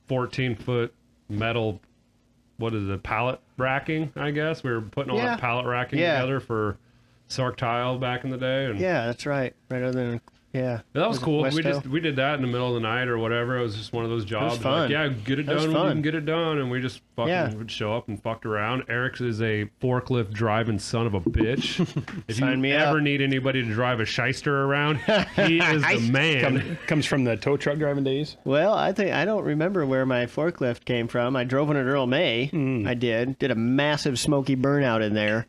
14-foot metal. What is it? Pallet racking, I guess. We were putting all Yeah. that pallet racking Yeah. together for Sark Tile back in the day, and Yeah, that's right. Right other than, yeah. that was cool. Westo? We did that in the middle of the night or whatever. It was just one of those jobs. fun. Like, yeah, get it That was done when you fun. can get it done, and we just fucking Yeah. would show up and fucked around. Eric's is a forklift driving son of a bitch. If Sign you me ever up. need anybody to drive a shyster around, he is the man. Comes from the tow truck driving days. Well, I don't remember where my forklift came from. I drove one at Earl May. I did a massive smoky burnout in there.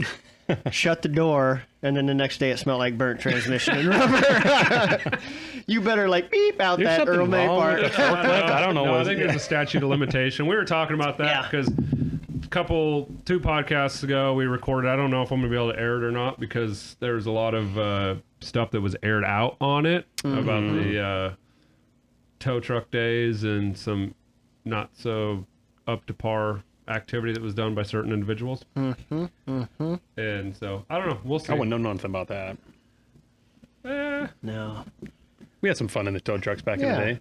Shut the door, and then the next day it smelled like burnt transmission and rubber. You better beep out There's that something Earl May wrong part. with it. I don't know. No, I what- think there's a statute of limitation. We were talking about that Yeah. because two podcasts ago we recorded. I don't know if I'm gonna be able to air it or not because there's a lot of stuff that was aired out on it about the tow truck days and some not so up to par activity that was done by certain individuals. And so I don't know. We'll see. I wouldn't know nothing about that. No. We had some fun in the tow trucks back in Yeah. the day.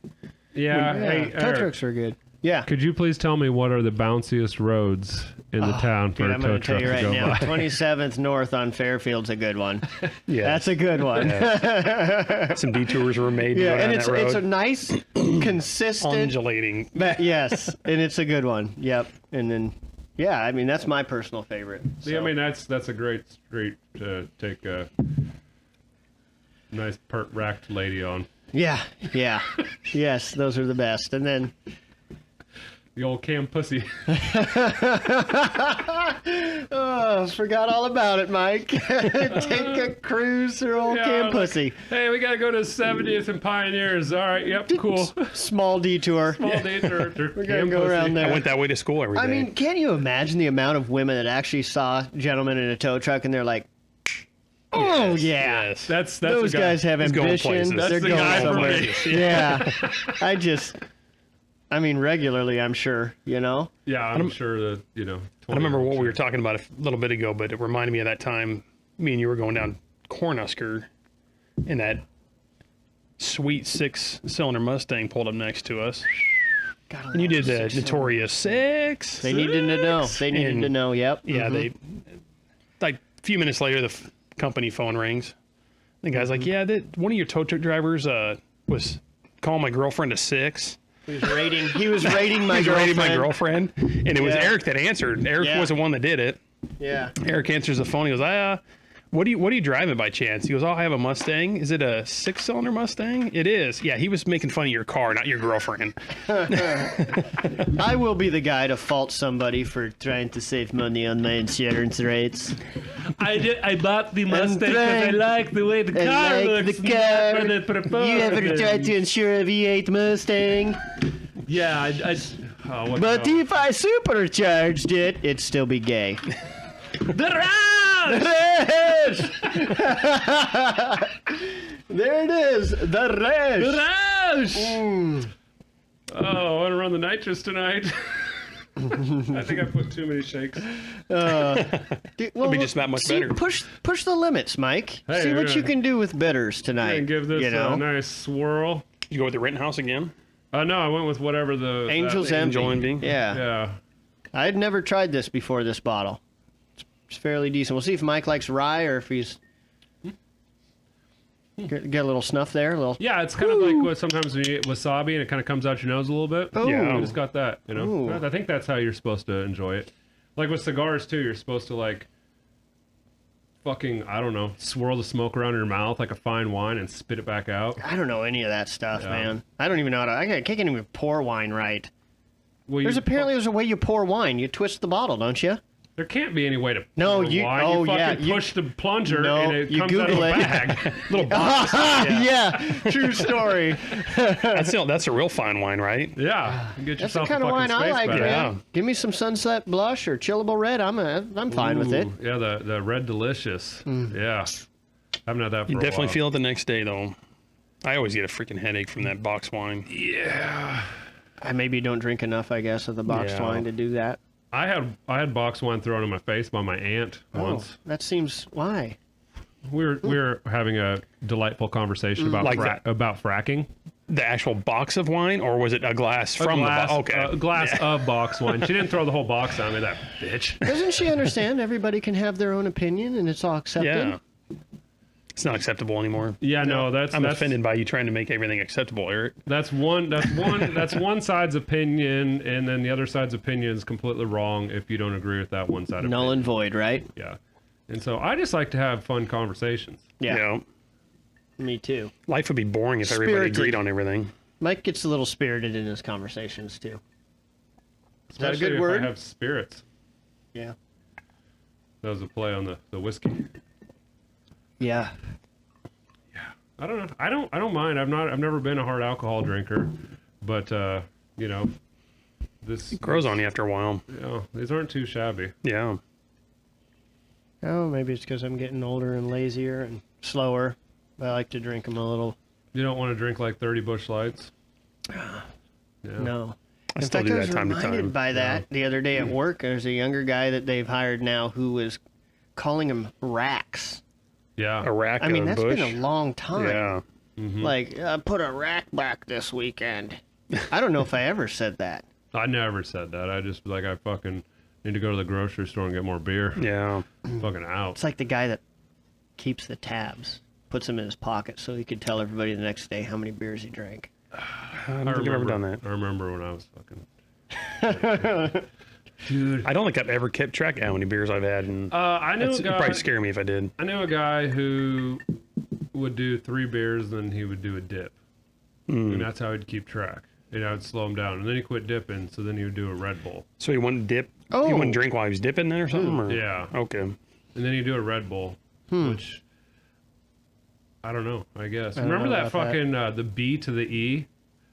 Yeah. Yeah, Hey, tow Eric, trucks are good. Yeah. could you please tell me what are the bounciest roads in the town for Dude, a I'm tow going to tell truck you to right go now, by? 27th North on Fairfield's a good one. Yeah, That's a good one. some detours were made to Yeah, go down and that road. it's a nice, consistent. Undulating. Yes, and it's a good one. Yep. And then, yeah, I mean that's my personal favorite. Yeah, I so. mean that's a great street to take a nice racked lady on. Yeah, yes, those are the best. And then, The old Cam Pussy. oh, forgot all about it, Mike. Take a cruise through old Yeah, Cam like, Pussy. Hey, we gotta go to 70th and Pioneers. All right, yep, cool. Small detour. Small detour. We're gonna go around there. I went that way to school every day. I mean, can you imagine the amount of women that actually saw gentlemen in a tow truck and they're like, "Oh yeah, Yes. That's those the guy. guys have He's going ambition. places. They're That's the going guy for somewhere." me. Yeah, I mean, regularly, I'm sure. You know. Yeah, I'm sure that I don't remember what we were talking about a little bit ago, but it reminded me of that time me and you were going down Cornhusker and that sweet 6-cylinder Mustang pulled up next to us. And you did the notorious 6. They needed to know. They needed And- to know. Yep. Yeah, they like a few minutes later the company phone rings. The guy's like, "Yeah, one of your tow truck drivers was calling my girlfriend a 6." He was rating. He was rating my He's girlfriend. rating my girlfriend, and it was Yeah. Eric that answered. Eric Yeah. was the one that did it. Yeah. Eric answers the phone. He goes, What are you driving by chance? He goes, oh, I have a Mustang. Is it a 6-cylinder Mustang? It is. Yeah, he was making fun of your car, not your girlfriend. I will be the guy to fault somebody for trying to save money on my insurance rates. I bought the Mustang because I like the way the car looks. You ever tried to insure a V8 Mustang? Yeah, But if I supercharged it, it'd still be gay. the Roush! There it is, the The Roush. Roush! Oh, I want to run the nitrous tonight. I think I put too many shakes. Dude, well, be just that much better. Push the limits, Mike. Hey, see what yeah. you can do with bitters tonight. And give this a nice swirl. You go with the Rittenhouse again? No, I went with whatever the Angel's Envy. Angel Envy. Yeah. Yeah. I had never tried this before this bottle. It's fairly decent. We'll see if Mike likes rye or if he's get a little snuff there. A little. Yeah, it's kind of like what sometimes when you eat wasabi and it kind of comes out your nose a little bit. Oh. Yeah. I just got that, you know. Ooh. I think that's how you're supposed to enjoy it. Like with cigars too, you're supposed to like fucking, I don't know, swirl the smoke around your mouth like a fine wine and spit it back out. I don't know any of that stuff, Yeah. man. I don't even know how to. I can't even pour wine right. Well, There's a way you pour wine. You twist the bottle, don't you? there can't be any way to No, pour you- wine. oh, you fucking yeah, push the plunger No, and it you comes out of a Google it. bag. Little box. Yeah, true story. That's a real fine wine, right? Yeah. You get That's the yourself kind a of fucking wine I space like, bag. man. Yeah. Give me some Sunset Blush or Chillable Red. I'm fine with it. Ooh, yeah, the Red Delicious. Yeah. Haven't had that for You a definitely while. feel it the next day, though. I always get a freaking headache from that box wine. Yeah. I maybe don't drink enough, I guess, of the boxed Yeah. wine to do that. I had box wine thrown in my face by my aunt once. Oh, that seems why. We were having a delightful conversation about Like about fracking. The actual box of wine, or was it a glass A from glass, the box? Okay. a glass of box wine. She didn't throw the whole box on me, that bitch. Doesn't she understand everybody can have their own opinion and it's all accepted? Yeah. It's not acceptable anymore. Yeah, no, that's I'm offended by you trying to make everything acceptable, Eric. That's one side's opinion, and then the other side's opinion is completely wrong if you don't agree with that one side. Null and void, right? Yeah, and so I just like to have fun conversations. Yeah. You know, Me too. life would be boring if everybody Spirited. agreed on everything. Mike gets a little spirited in his conversations too. Is that a Especially good if word? I have spirits. Yeah. That was a play on the whiskey. Yeah. I don't know. I don't mind. I've never been a hard alcohol drinker, but you know, this It grows on you after a while. You know, these aren't too shabby. Yeah. Oh, maybe it's because I'm getting older and lazier and slower. I like to drink them a little. You don't want to drink like 30 Busch Lights. Yeah. No. I In still fact, do I that was time to reminded time. by that the other day at work. There's a younger guy that they've hired now who was calling them racks. Yeah. A rack I mean, of that's bush. been a long time. Yeah. Like, put a rack back this weekend. I don't know if I ever said that. I never said that. I just like I fucking need to go to the grocery store and get more beer. Yeah. Fucking out. It's like the guy that keeps the tabs, puts them in his pocket so he could tell everybody the next day how many beers he drank. I don't think I've ever done that. I remember when I was fucking. Dude. I don't think I've ever kept track of how many beers I've had, and I knew a it'd guy. probably scare me if I did. I knew a guy who would do 3 beers, then he would do a dip, and that's how he'd keep track. And I would slow him down, and then he quit dipping, so then he would do a Red Bull. So he wouldn't dip. Oh. He wouldn't drink while he was dipping then or something? Or? Yeah. Okay. And then he'd do a Red Bull, which I don't know. I guess don't remember know that about that. fucking the B to the E,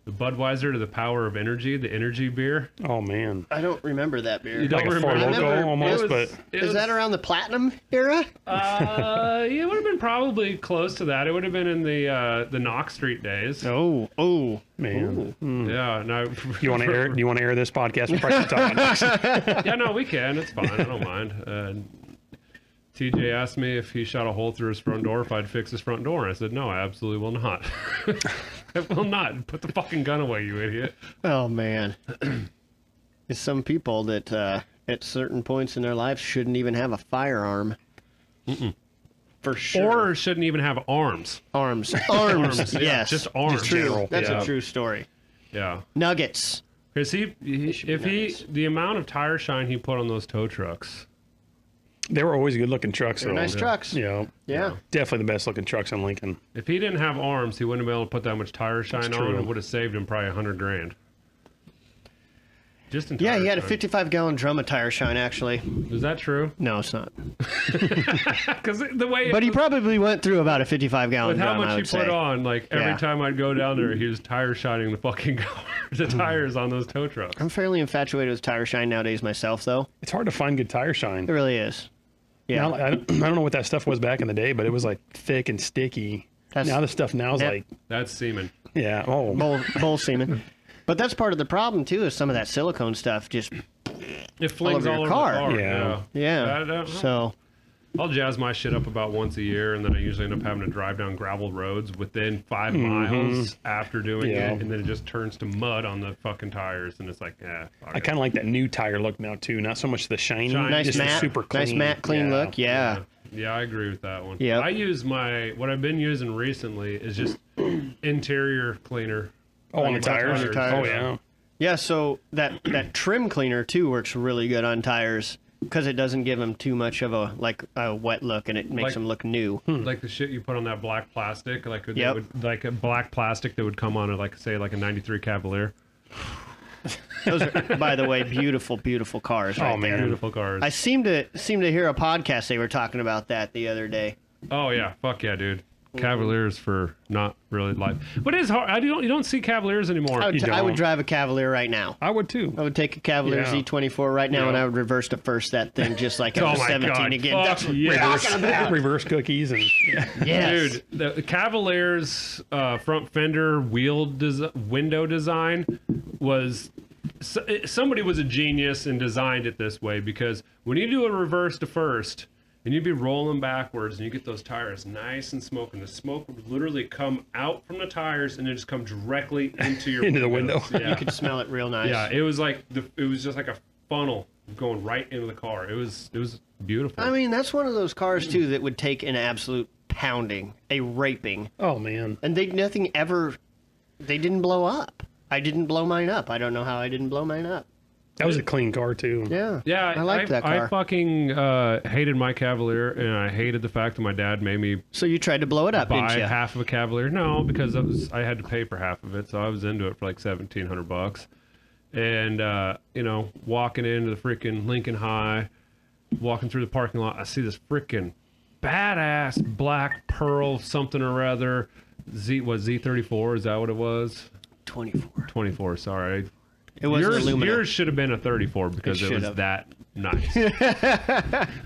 the Budweiser to the power of energy, the energy beer. Oh man. I don't remember that beer. You don't Like a Four remember? Loko almost, It was- but it Is was- that around the platinum era? It would have been probably close to that. It would have been in the Knox Street days. Oh. man. Yeah, no. You want to air? Do you want to air this podcast? We'll probably talk about this. Yeah, no, we can. It's fine. I don't mind. TJ asked me if he shot a hole through his front door, if I'd fix his front door. And I said, no, I absolutely will not. I will not. Put the fucking gun away, you idiot. Oh, man. There's some people that at certain points in their lives shouldn't even have a firearm. For sure. Or shouldn't even have arms. arms. Arms, Yeah, yes. just arms. Just general. That's Yeah. a true story. Yeah. Nuggets. Because the amount of tire shine he put on those tow trucks. They were always good looking trucks. They're though. nice trucks. Yeah. Yeah. Definitely the best looking trucks in Lincoln. If he didn't have arms, he wouldn't have been able to put that much tire shine That's on. true. It would have saved him probably $100,000. Just in Yeah, tire he had a shine. 55-gallon drum of tire shine, actually. Is that true? No, it's not. Because the way, But he probably went through about a 55-gallon with how drum, I much he would put say. on, like every Yeah. time I'd go down there, he was tire shining the fucking car, the tires on those tow trucks. I'm fairly infatuated with tire shine nowadays myself, though. It's hard to find good tire shine. It really is. Yeah. Now, I don't know what that stuff was back in the day, but it was like thick and sticky. That's- Now the stuff now is Yeah. like, That's semen. yeah, oh, Bowl semen. But that's part of the problem, too, is some of that silicone stuff just... It flings over all your over car. the car. Yeah. Yeah. So... I'll jazz my shit up about once a year, and then I usually end up having to drive down gravel roads within 5 miles after doing Yeah. it, and then it just turns to mud on the fucking tires, and it's like, I kind of like that new tire look now too. Not so much the shiny, Nice just the matte, super clean. nice matte, clean look. Yeah. Yeah, I agree with that one. Yep. I use what I've been using recently is just interior cleaner. Oh, on the Like, tires. on the tires. Oh yeah. Yeah, so that trim cleaner, too, works really good on tires because it doesn't give them too much of a wet look, and it makes Like- them look new. Like the shit you put on that black plastic, like they Yep. would, like a black plastic that would come on a, like say like a '93 Cavalier. Those are, by the way, beautiful, beautiful cars right man. there. Beautiful cars. I seem to hear a podcast they were talking about that the other day. Oh yeah, fuck yeah, dude. Cavaliers for not really life, but it's hard. You don't see Cavaliers anymore. I would don't. drive a Cavalier right now. I would too. I would take a Cavalier Yeah. Z24 right now, and Yeah. I would reverse to first that thing just like it Oh was my 17 God, again. fuck That's what yeah. we're talking about. Reverse cookies and Yes. Dude, the Cavaliers front fender window design was somebody was a genius and designed it this way, because when you do a reverse to first and you'd be rolling backwards and you get those tires nice and smoking, the smoke would literally come out from the tires and then just come directly into your Into the windows. window. Yeah. You could smell it real nice. Yeah, it was like it was just like a funnel going right into the car. It was beautiful. I mean, that's one of those cars, too, that would take an absolute pounding, a raping. oh man. And they didn't blow up. I didn't blow mine up. I don't know how I didn't blow mine up. That was a clean car too. Yeah. Yeah, I liked that car. I fucking hated my Cavalier, and I hated the fact that my dad made me So you tried to blow it up, buy didn't you? half of a Cavalier. No, because I had to pay for half of it, so I was into it for like $1,700. And walking into the freaking Lincoln High, walking through the parking lot, I see this freaking badass black pearl something or other. Z34? Is that what it was? 24. 24. Sorry. It was aluminum. Yours should have been a 34 because it was should've. that nice.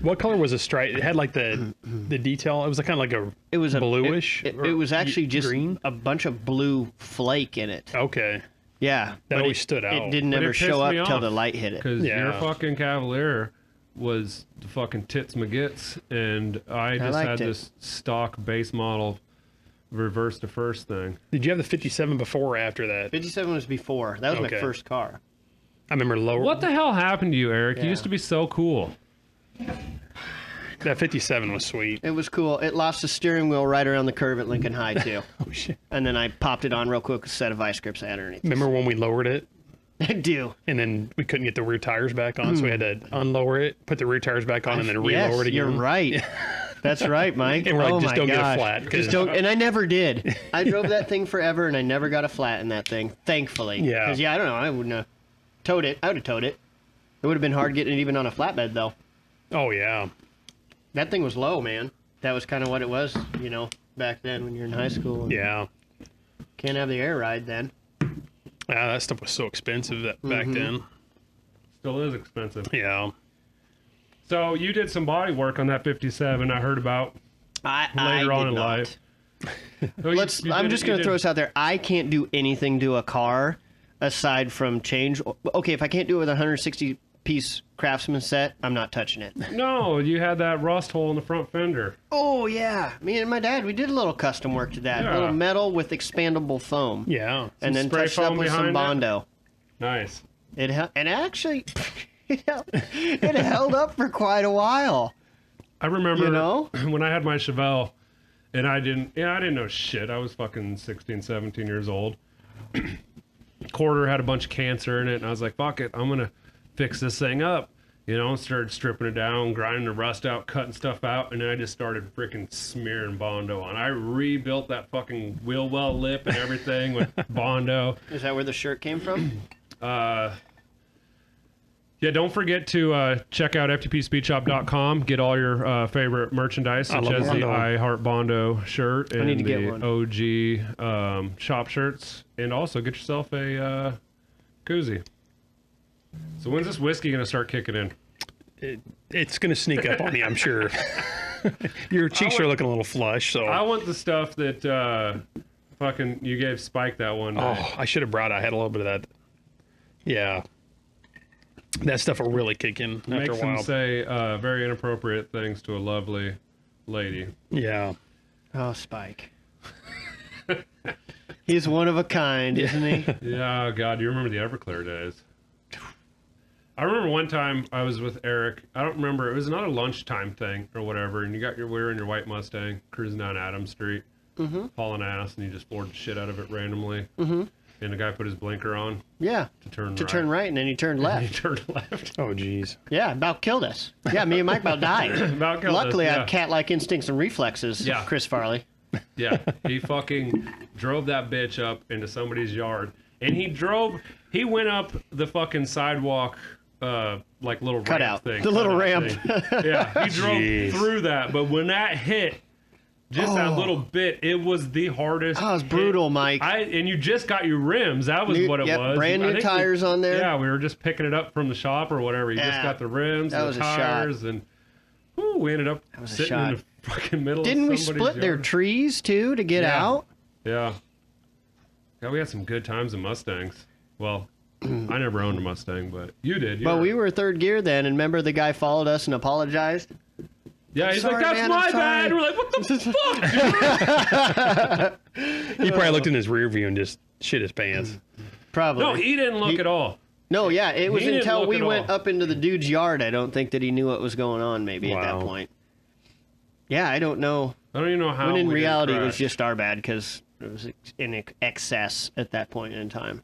What color was the stripe? It had like the detail. It was kind of like a It was a bluish. It or was actually just green. a bunch of blue flake in it. Okay. Yeah, That but always stood out. It didn't But ever it show pissed up me till off, the light hit it. Because Yeah. your fucking Cavalier was the fucking tits McGits, and I just liked had it. this stock base model reverse to first thing. Did you have the 57 before or after that? 57 was before. That was my Okay. first car. I remember lower. What the hell happened to you, Eric? You Yeah. used to be so cool. That 57 was sweet. It was cool. It lost the steering wheel right around the curve at Lincoln High too, Oh shit. and then I popped it on real quick with a set of vice grips I had underneath. Remember when we lowered it I do. and then we couldn't get the rear tires back on, so we had to unlower it, put the rear tires back on, and then Yes, relower it again. you're right. That's right, Mike. And we're like, oh just my don't get a gosh. flat, 'cause- Just don't, and I never did. I drove that thing forever, and I never got a flat in that thing. Thankfully. Yeah. Because I don't know. I wouldn't have towed it. I would have towed it. It would have been hard getting it even on a flatbed, though. Oh yeah. That thing was low, man. That was kind of what it was, back then when you're in high school. Yeah. Can't have the air ride then. Yeah, that stuff was so expensive back then. Still is expensive. Yeah. So you did some body work on that 57. I heard about I later on did in not. life. So you I'm did- just you going to did- throw this out there. I can't do anything to a car aside from change. Okay, if I can't do it with a 160-piece Craftsman set, I'm not touching it. No, you had that rust hole in the front fender. Oh, yeah. Me and my dad, we did a little custom work to that. Yeah. A little metal with expandable foam. Yeah. And then spray touched up foam with some behind it? Bondo. Nice. And actually, it held up for quite a while. I remember know? when I had my Chevelle, and I didn't know shit. I was fucking 16, 17 years old. Quarter had a bunch of cancer in it, and I was like, fuck it, I'm gonna fix this thing up. You know, started stripping it down, grinding the rust out, cutting stuff out, and then I just started freaking smearing Bondo on. I rebuilt that fucking wheel well lip and everything with Bondo. Is that where the shirt came from? Yeah, don't forget to check out FTPSpeedShop.com. Get all your favorite merchandise, such as the Bondo. I Heart Bondo shirt and need to get the one. OG shop shirts. And also get yourself a koozie. So when's this whiskey going to start kicking in? It's going to sneak up on me, I'm sure. Your cheeks are looking a little flush, so. I want the stuff that fucking you gave Spike that one day. Oh, I should have brought it. I had a little bit of that. Yeah. That stuff will really kick in after Makes a him while. say very inappropriate things to a lovely lady. Yeah. Oh, Spike. He's one of a kind, isn't he? Yeah, God, you remember the Everclear days. I remember one time I was with Eric. I don't remember. It was not a lunchtime thing or whatever. And we were in your white Mustang cruising down Adams Street, hauling ass, and you just floored the shit out of it randomly. And the guy put his blinker on Yeah. to turn Turn right, and then he turned He left. turned left. Oh, geez. Yeah, about killed us. Yeah, me and Mike about died. About killed us, Luckily, I yeah. have cat-like instincts and reflexes, Yeah. Chris Farley. Yeah, he fucking drove that bitch up into somebody's yard, and he went up the fucking sidewalk, like little Cut ramp out. thing. The little cutout ramp. thing. Yeah, he drove Jeez. through that, but when that hit, just that little bit, it was the hardest. Oh, it was hit. brutal, Mike. And you just got your rims. That was what it Yep, was. brand I new think tires on there. Yeah, we were just picking it up from the shop or whatever. You just Yeah, got the rims, that and was the a shot. tires, and whew, we ended up was a sitting in shot. the fucking middle. Didn't of we somebody's split their yard. trees, too, to get Yeah. out? Yeah. Yeah, we had some good times in Mustangs. Well, I never owned a Mustang, but you did. But we were third gear then, and remember the guy followed us and apologized? Yeah, he's sorry, like, that's man, my I'm bad. sorry. We're like, what the fuck, dude? He probably looked in his rear view and just shit his pants. Probably. No, he didn't look at all. No, yeah, it was He didn't until look we at went all. up into the dude's yard, I don't think that he knew what was going on maybe at Wow. that point. Yeah, I don't know. I don't even know how. When in we didn't reality, it was crash. just our bad because it was in excess at that point in time.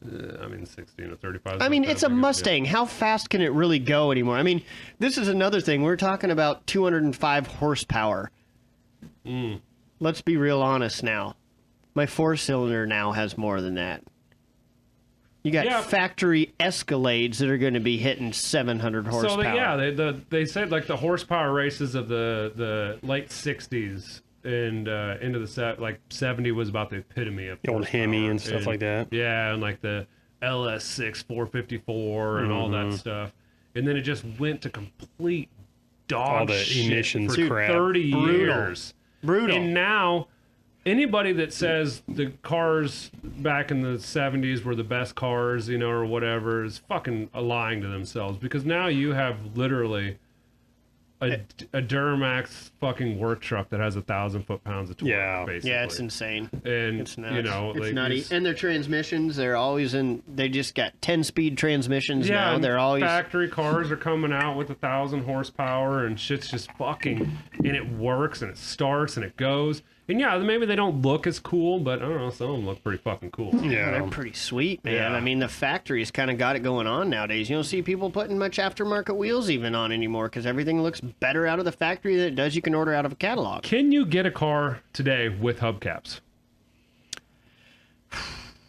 I mean, 16 or 35. I mean, it's a Mustang. How fast can it really go anymore? I mean, this is another thing. We're talking about 205 horsepower. Let's be real honest now. My four-cylinder now has more than that. You got Yeah. factory Escalades that are going to be hitting 700 horsepower. So they said like the horsepower races of the late 60s and into the set, like 70 was about the epitome of The old horsepower. Hemi and stuff like that. Yeah, and like the LS6 454 and all that stuff. And then it just went to complete dog All the shit emissions for crap. 30 Brutal. years. Brutal. And now, anybody that says the cars back in the 70s were the best cars, you know, or whatever, is fucking lying to themselves. Because now you have literally a Duramax fucking work truck that has 1,000 foot-pounds of torque, Yeah. basically. Yeah, it's insane. And, It's nuts. you know, it's like nutty. these- And their transmissions, they're always in. They just got 10-speed transmissions yeah, now. and They're always. factory cars are coming out with 1,000 horsepower, and shit's just fucking, and it works, and it starts, and it goes. And yeah, maybe they don't look as cool, but I don't know, some of them look pretty fucking cool. They're Yeah. pretty sweet, man. Yeah. I mean, the factory's kind of got it going on nowadays. You don't see people putting much aftermarket wheels even on anymore because everything looks better out of the factory than it does you can order out of a catalog. Can you get a car today with hubcaps?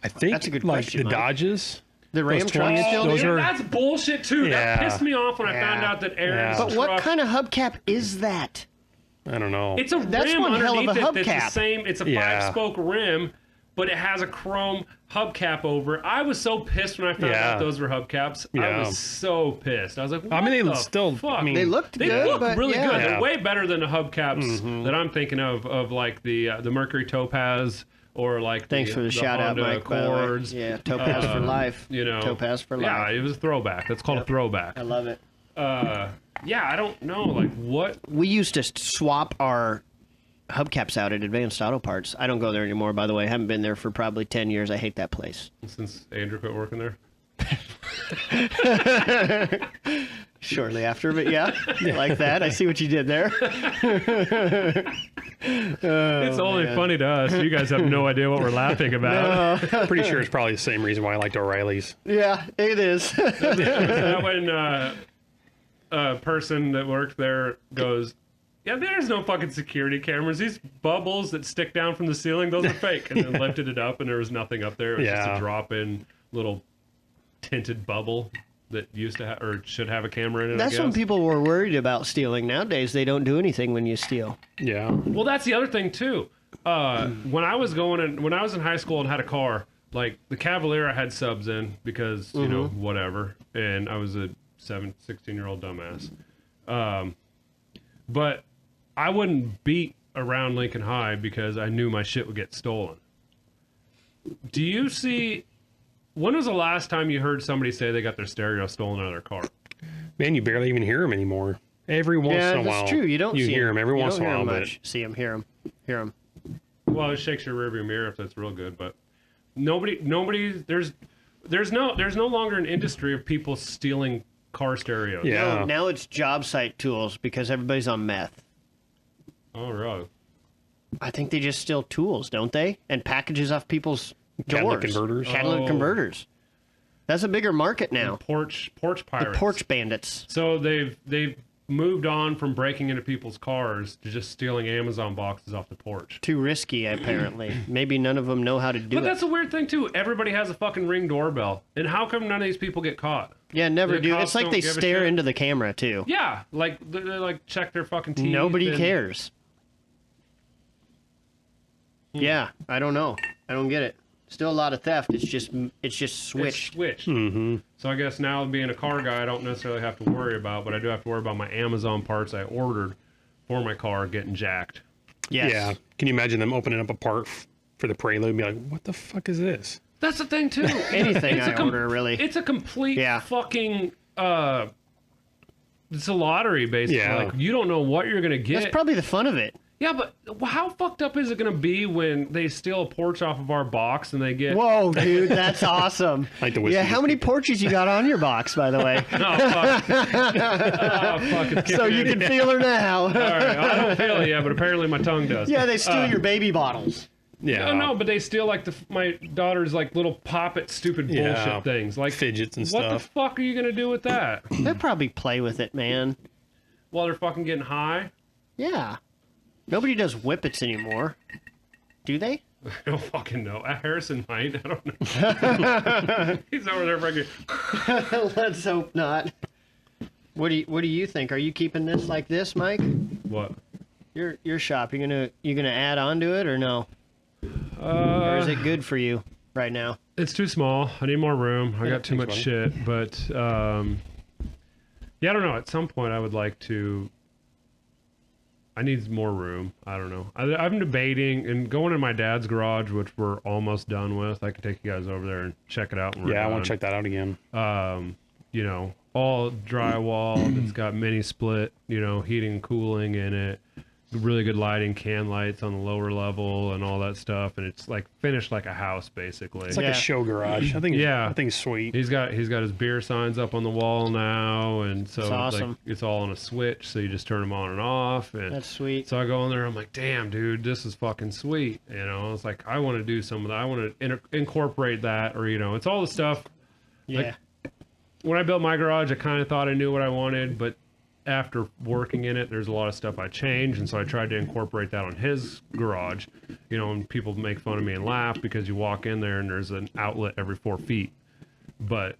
I think That's a good like question, the Mike. Dodges. The Ram Those trucks 20s, still those do? are- That's bullshit too. That Yeah. pissed me off when I found Yeah. out that Aaron's Yeah. But what truck- kind of hubcap is that? I don't know. It's a That's rim one hell of underneath a it that's hubcap. the same. It's a Yeah. 5-spoke rim, but it has a chrome hubcap over it. I was so pissed when I found Yeah. out those were hubcaps. I Yeah. was so pissed. I was like, what I mean, they the still- fuck? I mean, They looked They good, look but really yeah. good. They're Yeah. way better than the hubcaps that I'm thinking of like the Mercury Topaz or like Thanks the, for the shout out, Honda Mike. By the way. Accords. Yeah, Topaz for life. You know, Topaz for life. Yeah, it was a throwback. That's called a throwback. I love it. Yeah, I don't know, like what. We used to swap our hubcaps out at Advanced Auto Parts. I don't go there anymore, by the way. I haven't been there for probably 10 years. I hate that place. Since Andrew quit working there. Shortly after, but yeah, like that. I see what you did there. It's only funny to us. You guys have no idea what we're laughing about. Pretty sure it's probably the same reason why I liked O'Reilly's. Yeah, it is. Is that when person that worked there goes, yeah, there's no fucking security cameras. These bubbles that stick down from the ceiling, those are fake. And then lifted it up, and there was nothing up there. It was just a drop-in little tinted bubble that used to have or should have a camera in it. That's when people were worried about stealing. Nowadays, they don't do anything when you steal. Yeah. Well, that's the other thing too. When I was in high school and had a car, like the Cavalier, I had subs in because you know whatever, and I was a 16-year-old dumbass. But I wouldn't beat around Lincoln High because I knew my shit would get stolen. Do you see? When was the last time you heard somebody say they got their stereo stolen out of their car? Man, you barely even hear them anymore. Every once in a while. Yeah, that's true. You don't see hear them every once in a while. But see them, hear them. Well, it shakes your rearview mirror if that's real good, but nobody. There's no longer an industry of people stealing car stereos. Yeah. Now it's job site tools because everybody's on meth. Oh, really? I think they just steal tools, don't they? And packages off people's Catalytic doors. converters. Catalytic converters. That's a bigger market now. Porch The pirates. porch bandits. So they've moved on from breaking into people's cars to just stealing Amazon boxes off the porch. Too risky, apparently. Maybe none of them know how to do But it. that's a weird thing too. Everybody has a fucking Ring doorbell, and how come none of these people get caught? Yeah, never The do. cops It's like don't they give a stare shit? into the camera, too. Yeah, like they like check their fucking teeth. Nobody and- cares. Yeah, I don't know. I don't get it. Still a lot of theft. It's just It's switched. switched. Mm-hmm. So I guess now being a car guy, I don't necessarily have to worry about, but I do have to worry about my Amazon parts I ordered for my car getting jacked. Yes. Yeah. Can you imagine them opening up a part for the Prelude and be like, what the fuck is this? That's the thing too. Anything It's I a order, really. It's a complete Yeah. fucking. It's a lottery, basically. Yeah. Like, you don't know what you're gonna get. That's probably the fun of it. Yeah, but how fucked up is it going to be when they steal a porch off of our box and they get... Whoa, dude, that's awesome. Like the whiskey Yeah, how many porches you got on your box, by the way? Oh, fuck. Oh, fuck. It's So kicking you in. can feel her now. All right, I don't feel it yet, but apparently my tongue does. Yeah, they steal your baby bottles. Yeah. No, but they steal like my daughter's like little pop-it stupid bullshit Yeah. things. Like Fidgets and what stuff. the fuck are you going to do with that? They'll probably play with it, man. While they're fucking getting high? Yeah. Nobody does whippets anymore. Do they? I don't fucking know. Harrison might. I don't know. He's over there fucking... Let's hope not. What do you think? Are you keeping this like this, Mike? What? Your shop. You gonna add on to it or no? Or is it good for you right now? It's too small. I need more room. I got too much buddy. shit. But yeah, I don't know. At some point, I would like to. I need more room. I don't know. I'm debating and going in my dad's garage, which we're almost done with. I can take you guys over there and check it out. When we're Yeah, I want done. to check that out again. You know, all drywall. It's got mini split. You know, heating and cooling in it. Really good lighting, can lights on the lower level, and all that stuff. And it's like finished like a house, basically. It's like Yeah. a show garage. I think. Yeah. I think it's sweet. He's got his beer signs up on the wall now, and so That's awesome. like it's all on a switch, so you just turn them on and off. And That's sweet. so I go in there, I'm like, damn, dude, this is fucking sweet. You know, it's like I want to do some of that. I want to incorporate that, or you know, it's all the stuff. Yeah. When I built my garage, I kind of thought I knew what I wanted, but after working in it, there's a lot of stuff I changed, and so I tried to incorporate that on his garage. You know, and people make fun of me and laugh because you walk in there and there's an outlet every 4 feet, but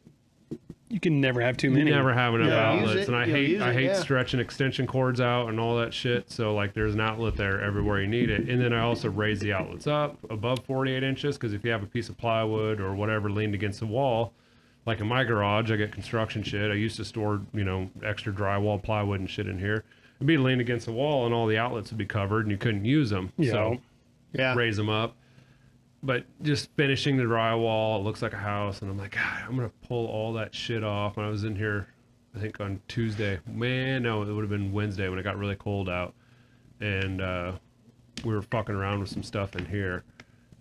You can never have too you many. never have enough Yeah, use outlets, it. and I You'll hate use it, yeah. stretching extension cords out and all that shit. So like, there's an outlet there everywhere you need it, and then I also raise the outlets up above 48 inches because if you have a piece of plywood or whatever leaned against the wall. Like in my garage, I get construction shit. I used to store, you know, extra drywall, plywood, and shit in here. It'd be leaned against the wall, and all the outlets would be covered, and you couldn't use them. Yeah. So Yeah. raise them up. But just finishing the drywall, it looks like a house, and I'm like, God, I'm gonna pull all that shit off. When I was in here, I think on Tuesday. Man, no, it would have been Wednesday when it got really cold out, and we were fucking around with some stuff in here,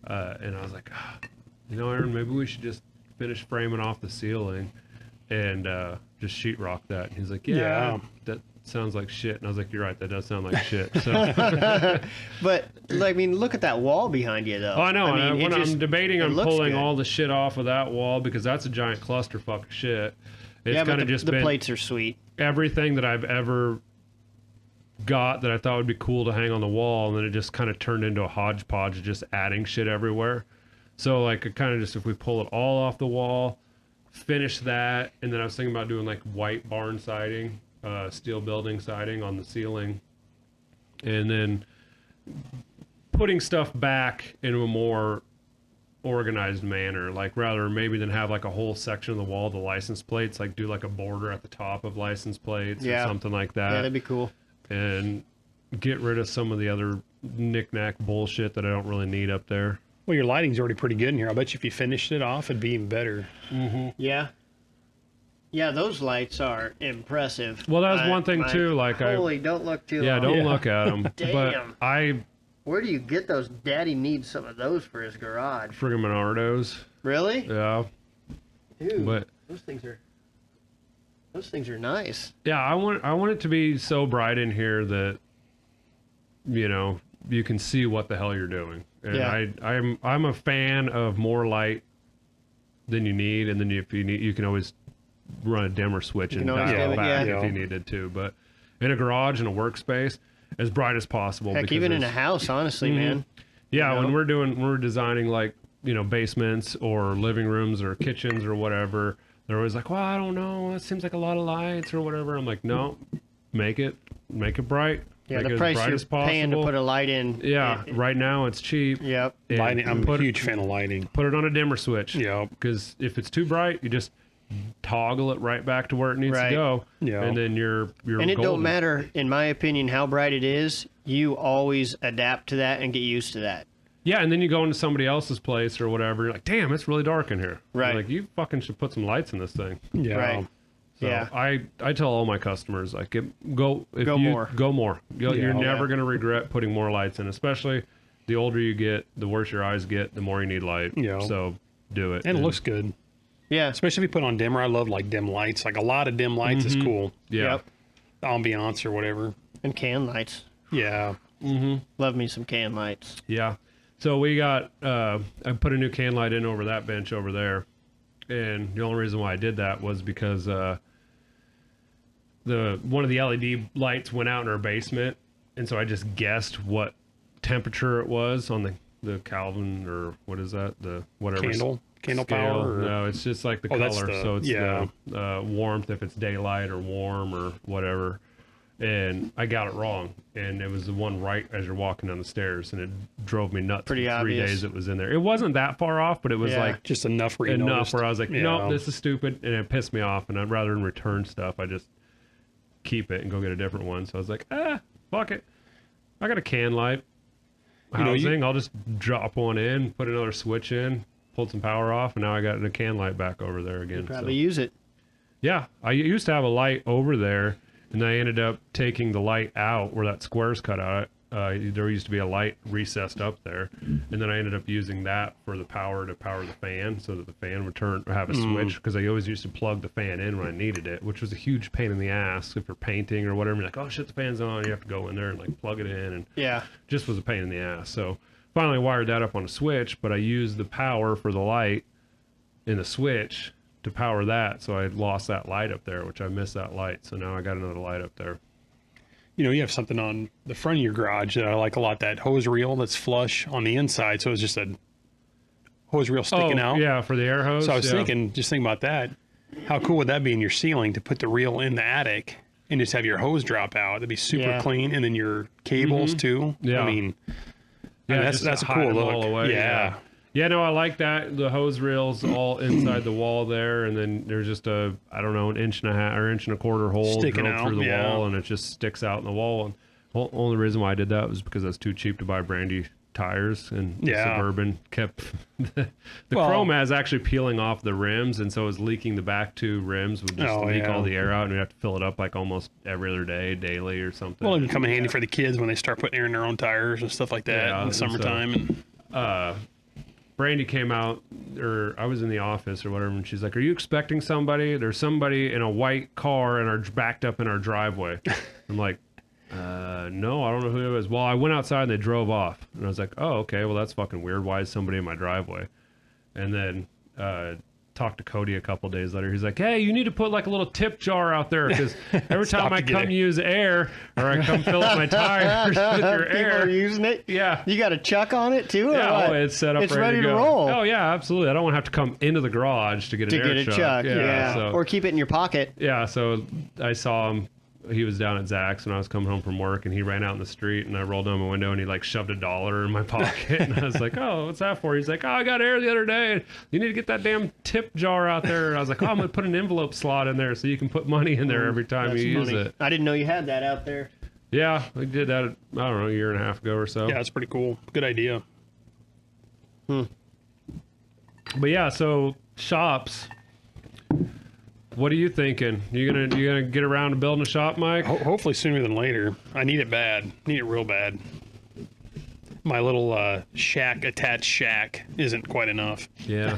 and I was like, you know, Aaron, maybe we should just finish framing off the ceiling and just sheetrock that. And he's like, yeah, that sounds like shit. And I was like, you're right, that does sound like shit. So But I mean, look at that wall behind you, though. oh, I know. mean, When I'm debating on looks pulling good. all the shit off of that wall because that's a giant clusterfuck of shit. It's yeah, kind but of just the been plates are sweet. everything that I've ever got that I thought would be cool to hang on the wall, and then it just kind of turned into a hodgepodge of just adding shit everywhere. So like it kind of just, if we pull it all off the wall, finish that, and then I was thinking about doing like white barn siding, steel building siding on the ceiling, and then putting stuff back into a more organized manner, like rather maybe than have like a whole section of the wall, the license plates, like do like a border at the top of license plates or something like that. Yeah, that'd be cool. And get rid of some of the other knick-knack bullshit that I don't really need up there. Well, your lighting's already pretty good in here. I bet you if you finished it off, it'd be even better. Mm-hmm. Yeah. Yeah, those lights are impressive. Well, that was one thing too. Like, don't look too long. don't look at them. Damn. But where do you get those? Daddy needs some of those for his garage. friggin' Menardos. Really? Yeah. Dude, But those things are nice. yeah, I want it to be so bright in here that you can see what the hell you're doing. And Yeah. I'm a fan of more light than you need, and then if you need, you can always run a dimmer switch and always dial dim it, back yeah. if you needed to. But in a garage and a workspace, as bright as possible. Heck, because even in a there's- house, honestly, man. Yeah, you know? when we're designing like, basements or living rooms or kitchens or whatever, they're always like, well, I don't know, it seems like a lot of lights or whatever. I'm like, no, make it bright. Yeah, make it the as price bright you're as possible. paying to put a light in. Yeah, right now it's cheap. Yep. And Lighting, I'm a put huge fan of lighting. Put it on a dimmer switch. Yeah. Because if it's too bright, you just toggle it right back to where it needs Right. to go. Yeah. And then you're And it golden. don't matter, in my opinion, how bright it is. You always adapt to that and get used to that. Yeah, and then you go into somebody else's place or whatever, you're like, damn, it's really dark in here. Right. You're like, you fucking should put some lights in this thing. Yeah. Right. So Yeah. I tell all my customers, like, go more. Go more. You're Yeah. never going to regret putting more lights in, especially the older you get, the worse your eyes get, the more you need light. Yeah. So do it. And it looks good. Yeah. Especially if you put on dimmer. I love like dim lights. Like a lot of dim lights is cool. Yeah. Yep. Ambiance or whatever. And can lights. Yeah. Love me some can lights. Yeah. So we got, I put a new can light in over that bench over there. And the only reason why I did that was because one of the LED lights went out in our basement. And so I just guessed what temperature it was on the Kelvin, or what is that? The whatever. Candle scale. power. Or... No, it's just like the Oh, that's color. the- So it's yeah. the warmth, if it's daylight or warm or whatever. And I got it wrong, and it was the one right as you're walking down the stairs, and it drove me nuts. Pretty for 3 obvious. days it was in there. It wasn't that far off, but it was Yeah. like Just enough where you enough noticed. where I was like, Yeah. no, this is stupid, and it pissed me off. And I'd rather than return stuff, I just keep it and go get a different one. So I was like, fuck it. I got a can light housing. I'll just drop one in, put another switch in, pulled some power off, and now I got a can light back over there again. Probably So, use it. yeah, I used to have a light over there, and I ended up taking the light out where that square's cut out. There used to be a light recessed up there, and then I ended up using that for the power to power the fan, so that the fan would have a switch, because I always used to plug the fan in when I needed it, which was a huge pain in the ass if you're painting or whatever. You're like, oh shit, the fan's on. You have to go in there and like plug it in, and Yeah. just was a pain in the ass. So finally wired that up on a switch, but I used the power for the light in the switch to power that, so I lost that light up there, which I missed that light. So now I got another light up there. You have something on the front of your garage that I like a lot, that hose reel that's flush on the inside. So it's just a hose reel sticking out. Yeah, for the air hose. So I was yeah. thinking about that. How cool would that be in your ceiling to put the reel in the attic and just have your hose drop out? That'd be super Yeah. clean. And then your cables too. Yeah. I mean, Yeah, that's just to a hide cool them look. all away, Yeah. Yeah, no, I like that. The hose reels all inside the wall there, and then there's just an inch and a half or inch and a quarter hole Sticking drilled out, through the yeah. wall, and it just sticks out in the wall. And the only reason why I did that was because I was too cheap to buy brandy tires, and the Yeah. Suburban kept the Well- chrome is actually peeling off the rims, and so it was leaking. The back two rims would just leak yeah. all the air out, and we'd have to fill it up like almost every other day, daily or something. Well, it can come in handy for the kids when they start putting air in their own tires and stuff like that Yeah, in and the so- summertime. And Brandy came out, or I was in the office or whatever, and she's like, "Are you expecting somebody? There's somebody in a white car and backed up in our driveway." I'm like, "No, I don't know who it was." Well, I went outside and they drove off, and I was like, "Oh, okay. Well, that's fucking weird. Why is somebody in my driveway?" And then talked to Cody a couple days later. He's like, hey, you need to put like a little tip jar out there because every time I come use air or I come fill up my tires with your People air. are using it. Yeah. You got a chuck on it too? Or Yeah, what? it's set up It's ready ready to to go. roll. Oh, yeah, absolutely. I don't want to have to come into the garage to get To an air get a chuck. chuck, yeah. So, Or keep it in your pocket. yeah, so I saw him. He was down at Zach's when I was coming home from work, and he ran out in the street, and I rolled down my window, and he like shoved $1 in my pocket, and I was like, "Oh, what's that for?" He's like, "Oh, I got air the other day. You need to get that damn tip jar out there." And I was like, "Oh, I'm gonna put an envelope slot in there so you can put money in there every time That's you use funny. it." I didn't know you had that out there. Yeah, we did that. I don't know, a year and a half ago or so. Yeah, it's pretty cool. Good idea. But yeah, so shops. What are you thinking? You gonna get around to building a shop, Mike? Hopefully sooner than later. I need it bad. Need it real bad. My little attached shack isn't quite enough. Yeah.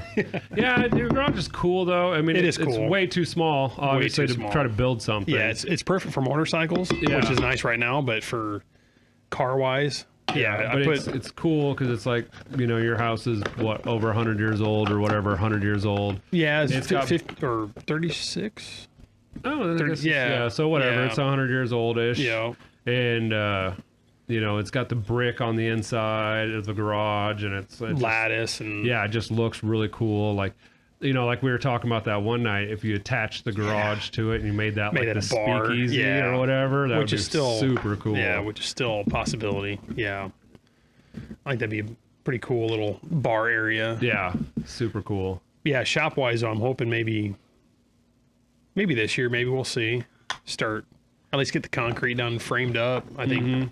Yeah, your garage is cool though. I mean, It is it's cool. way too small, obviously, too to small. try to build something. Yeah, it's perfect for motorcycles, Yeah. which is nice right now. But for car wise, yeah, but I put it's cool because it's like, your house is what, over 100 years old or whatever, 100 years old. yeah, it's It's got- 50 or 36. Oh, I guess yeah. yeah. So whatever, Yeah. it's 100 years old-ish. Yeah, And it's got the brick on the inside of the garage, and it's just, lattice and yeah, it just looks really cool. Like, like we were talking about that one night, if you attached the garage to it and you made that Made like it the a bar, speakeasy yeah. or whatever, that which would is be still super cool. Yeah, which is still a possibility. Yeah, I think that'd be a pretty cool little bar area. Yeah, super cool. Yeah, shop wise, I'm hoping maybe this year, maybe we'll see. Start at least get the concrete done, framed up. I think.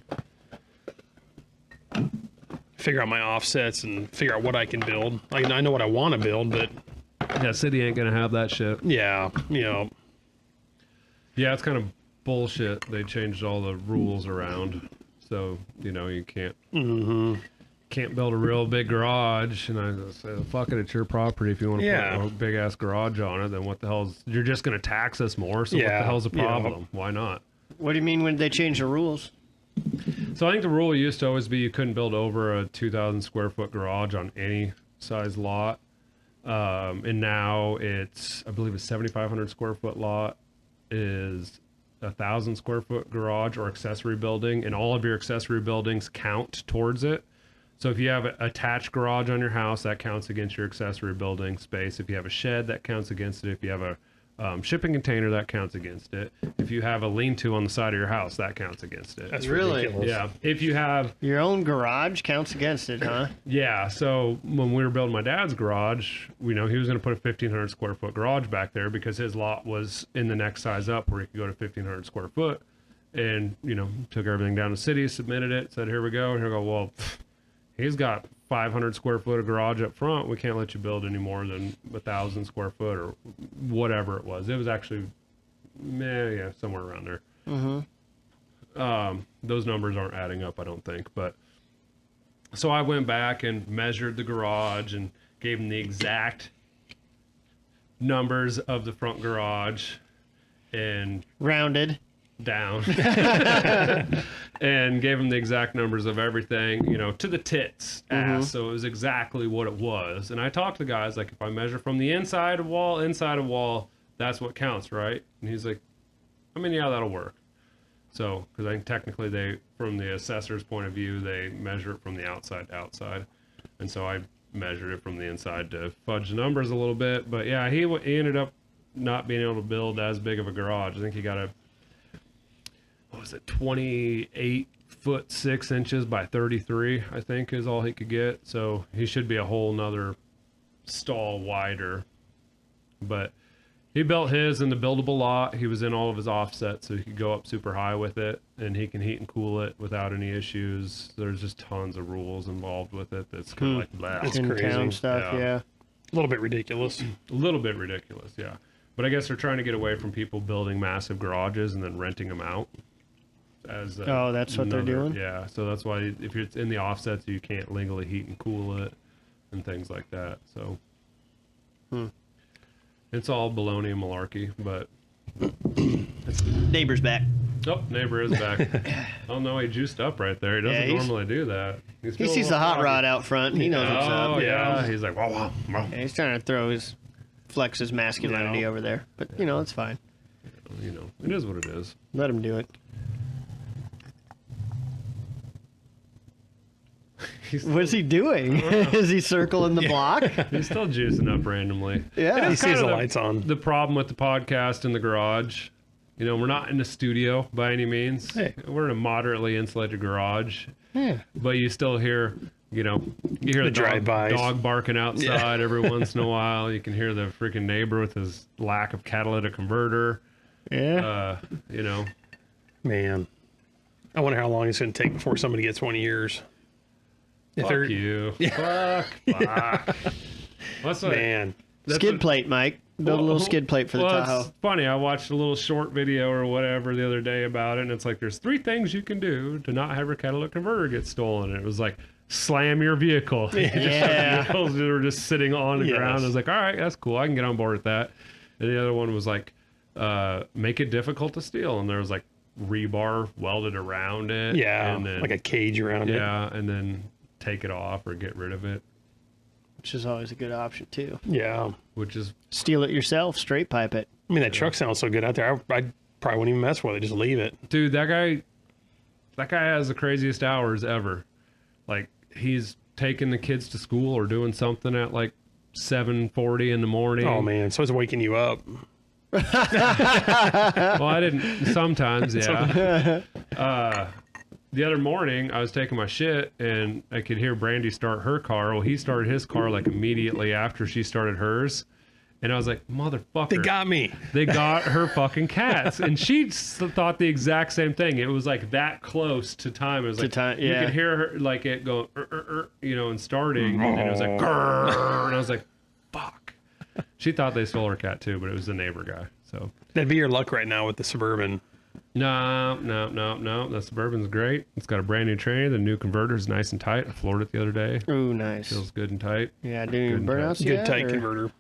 Figure out my offsets and figure out what I can build. Like, I know what I want to build, but Yeah, city ain't gonna have that shit. yeah, Yeah, it's kind of bullshit. They changed all the rules around, so you can't build a real big garage. And I just say, fuck it, it's your property. If you want to Yeah. put a big ass garage on it, then what the hell's? You're just gonna tax us more. So what Yeah, the hell's the yeah. problem? Why not? What do you mean when they change the rules? So I think the rule used to always be you couldn't build over a 2,000 square foot garage on any size lot. And now I believe a 7,500 square foot lot is 1,000 square foot garage or accessory building, and all of your accessory buildings count towards it. So if you have an attached garage on your house, that counts against your accessory building space. If you have a shed, that counts against it. If you have a shipping container, that counts against it. If you have a lean-to on the side of your house, that counts against it. that's Really? ridiculous. Yeah. If you have Your own garage counts against it, huh? yeah, so when we were building my dad's garage, he was going to put a 1,500 square foot garage back there because his lot was in the next size up where he could go to 1,500 square foot. And, took everything down to the city, submitted it, said, here we go. And he'll go, well, he's got 500 square foot of garage up front. We can't let you build any more than 1,000 square foot or whatever it was. It was actually, somewhere around there. Those numbers aren't adding up, I don't think. But so I went back and measured the garage and gave him the exact numbers of the front garage and Rounded. down and gave him the exact numbers of everything, to the tits ass. So it was exactly what it was. And I talked to the guys, like, if I measure from the inside of wall, that's what counts, right? And he's like, yeah, that'll work. So, because I think technically from the assessor's point of view, they measure it from the outside to outside. And so I measured it from the inside to fudge the numbers a little bit. But yeah, he ended up not being able to build as big of a garage. I think he got a 28 foot 6 inches by 33, I think is all he could get. So he should be a whole nother stall wider. But he built his in the buildable lot. He was in all of his offsets, so he could go up super high with it, and he can heat and cool it without any issues. There's just tons of rules involved with it. That's kind of like blah. It's In crazy. town stuff, yeah. A little bit ridiculous. A little bit ridiculous, yeah. But I guess they're trying to get away from people building massive garages and then renting them out. Oh, that's what they're doing? Yeah, so that's why if it's in the offsets, you can't legally heat and cool it and things like that. So it's all baloney and malarkey, but Neighbor's back. oh, neighbor is back. Oh no, he juiced up right there. He doesn't Yeah, normally do that. He's He feeling sees a the little hot froggy. rod out front. He knows what's Oh up. yeah, he's like, wow, wow, wow. Yeah, he's trying to throw his flex his masculinity over there. But, it's fine. It is what it is. Let him do it. What's he doing? Is he circling the block? He's still juicing up randomly. Yeah. He sees the lights on. The problem with the podcast in the garage, we're not in a studio by any means. Hey. We're in a moderately insulated garage. Yeah. But you still hear, you hear the drive-bys. dog barking outside every once in a while. You can hear the freaking neighbor with his lack of catalytic converter. Yeah. Man, I wonder how long it's going to take before somebody gets one of yours. Fuck you. Fuck. What's that? Man. Skid plate, Mike. Build a little skid plate for the Tahoe. It's funny. I watched a little short video or whatever the other day about it, and it's like there's 3 things you can do to not have your catalytic converter get stolen. And it was like slam your vehicle. Yeah. Vehicles that were just sitting on the Yes. ground. I was like, all right, that's cool. I can get on board with that. And the other one was like, make it difficult to steal. And there was like rebar welded around it. Yeah, and then, like a cage around it. yeah, and then take it off or get rid of it, Which is always a good option, too. Yeah. which is Steal it yourself, straight pipe it. I mean, that truck sounds so good out there. I probably wouldn't even mess with it. Just leave it. dude, that guy has the craziest hours ever. Like he's taking the kids to school or doing something at like 7:40 in the morning. Oh, man. So it's waking you up. Well, I didn't sometimes, yeah. The other morning I was taking my shit and I could hear Brandy start her car. Well, he started his car like immediately after she started hers. And I was like, motherfucker. They got me. They got her fucking cats. And she thought the exact same thing. It was like that close to time. It was like, time, you yeah. could hear her like it going, and starting. And it was like, grrr, and I was like, fuck. She thought they stole her cat too, but it was the neighbor guy. So, That'd be your luck right now with the Suburban. no. The Suburban's great. It's got a brand new tranny. The new converter's nice and tight. I floored it the other day. Ooh, nice. Feels good and tight. Yeah, doing Good burnouts Good yet? tight or- converter.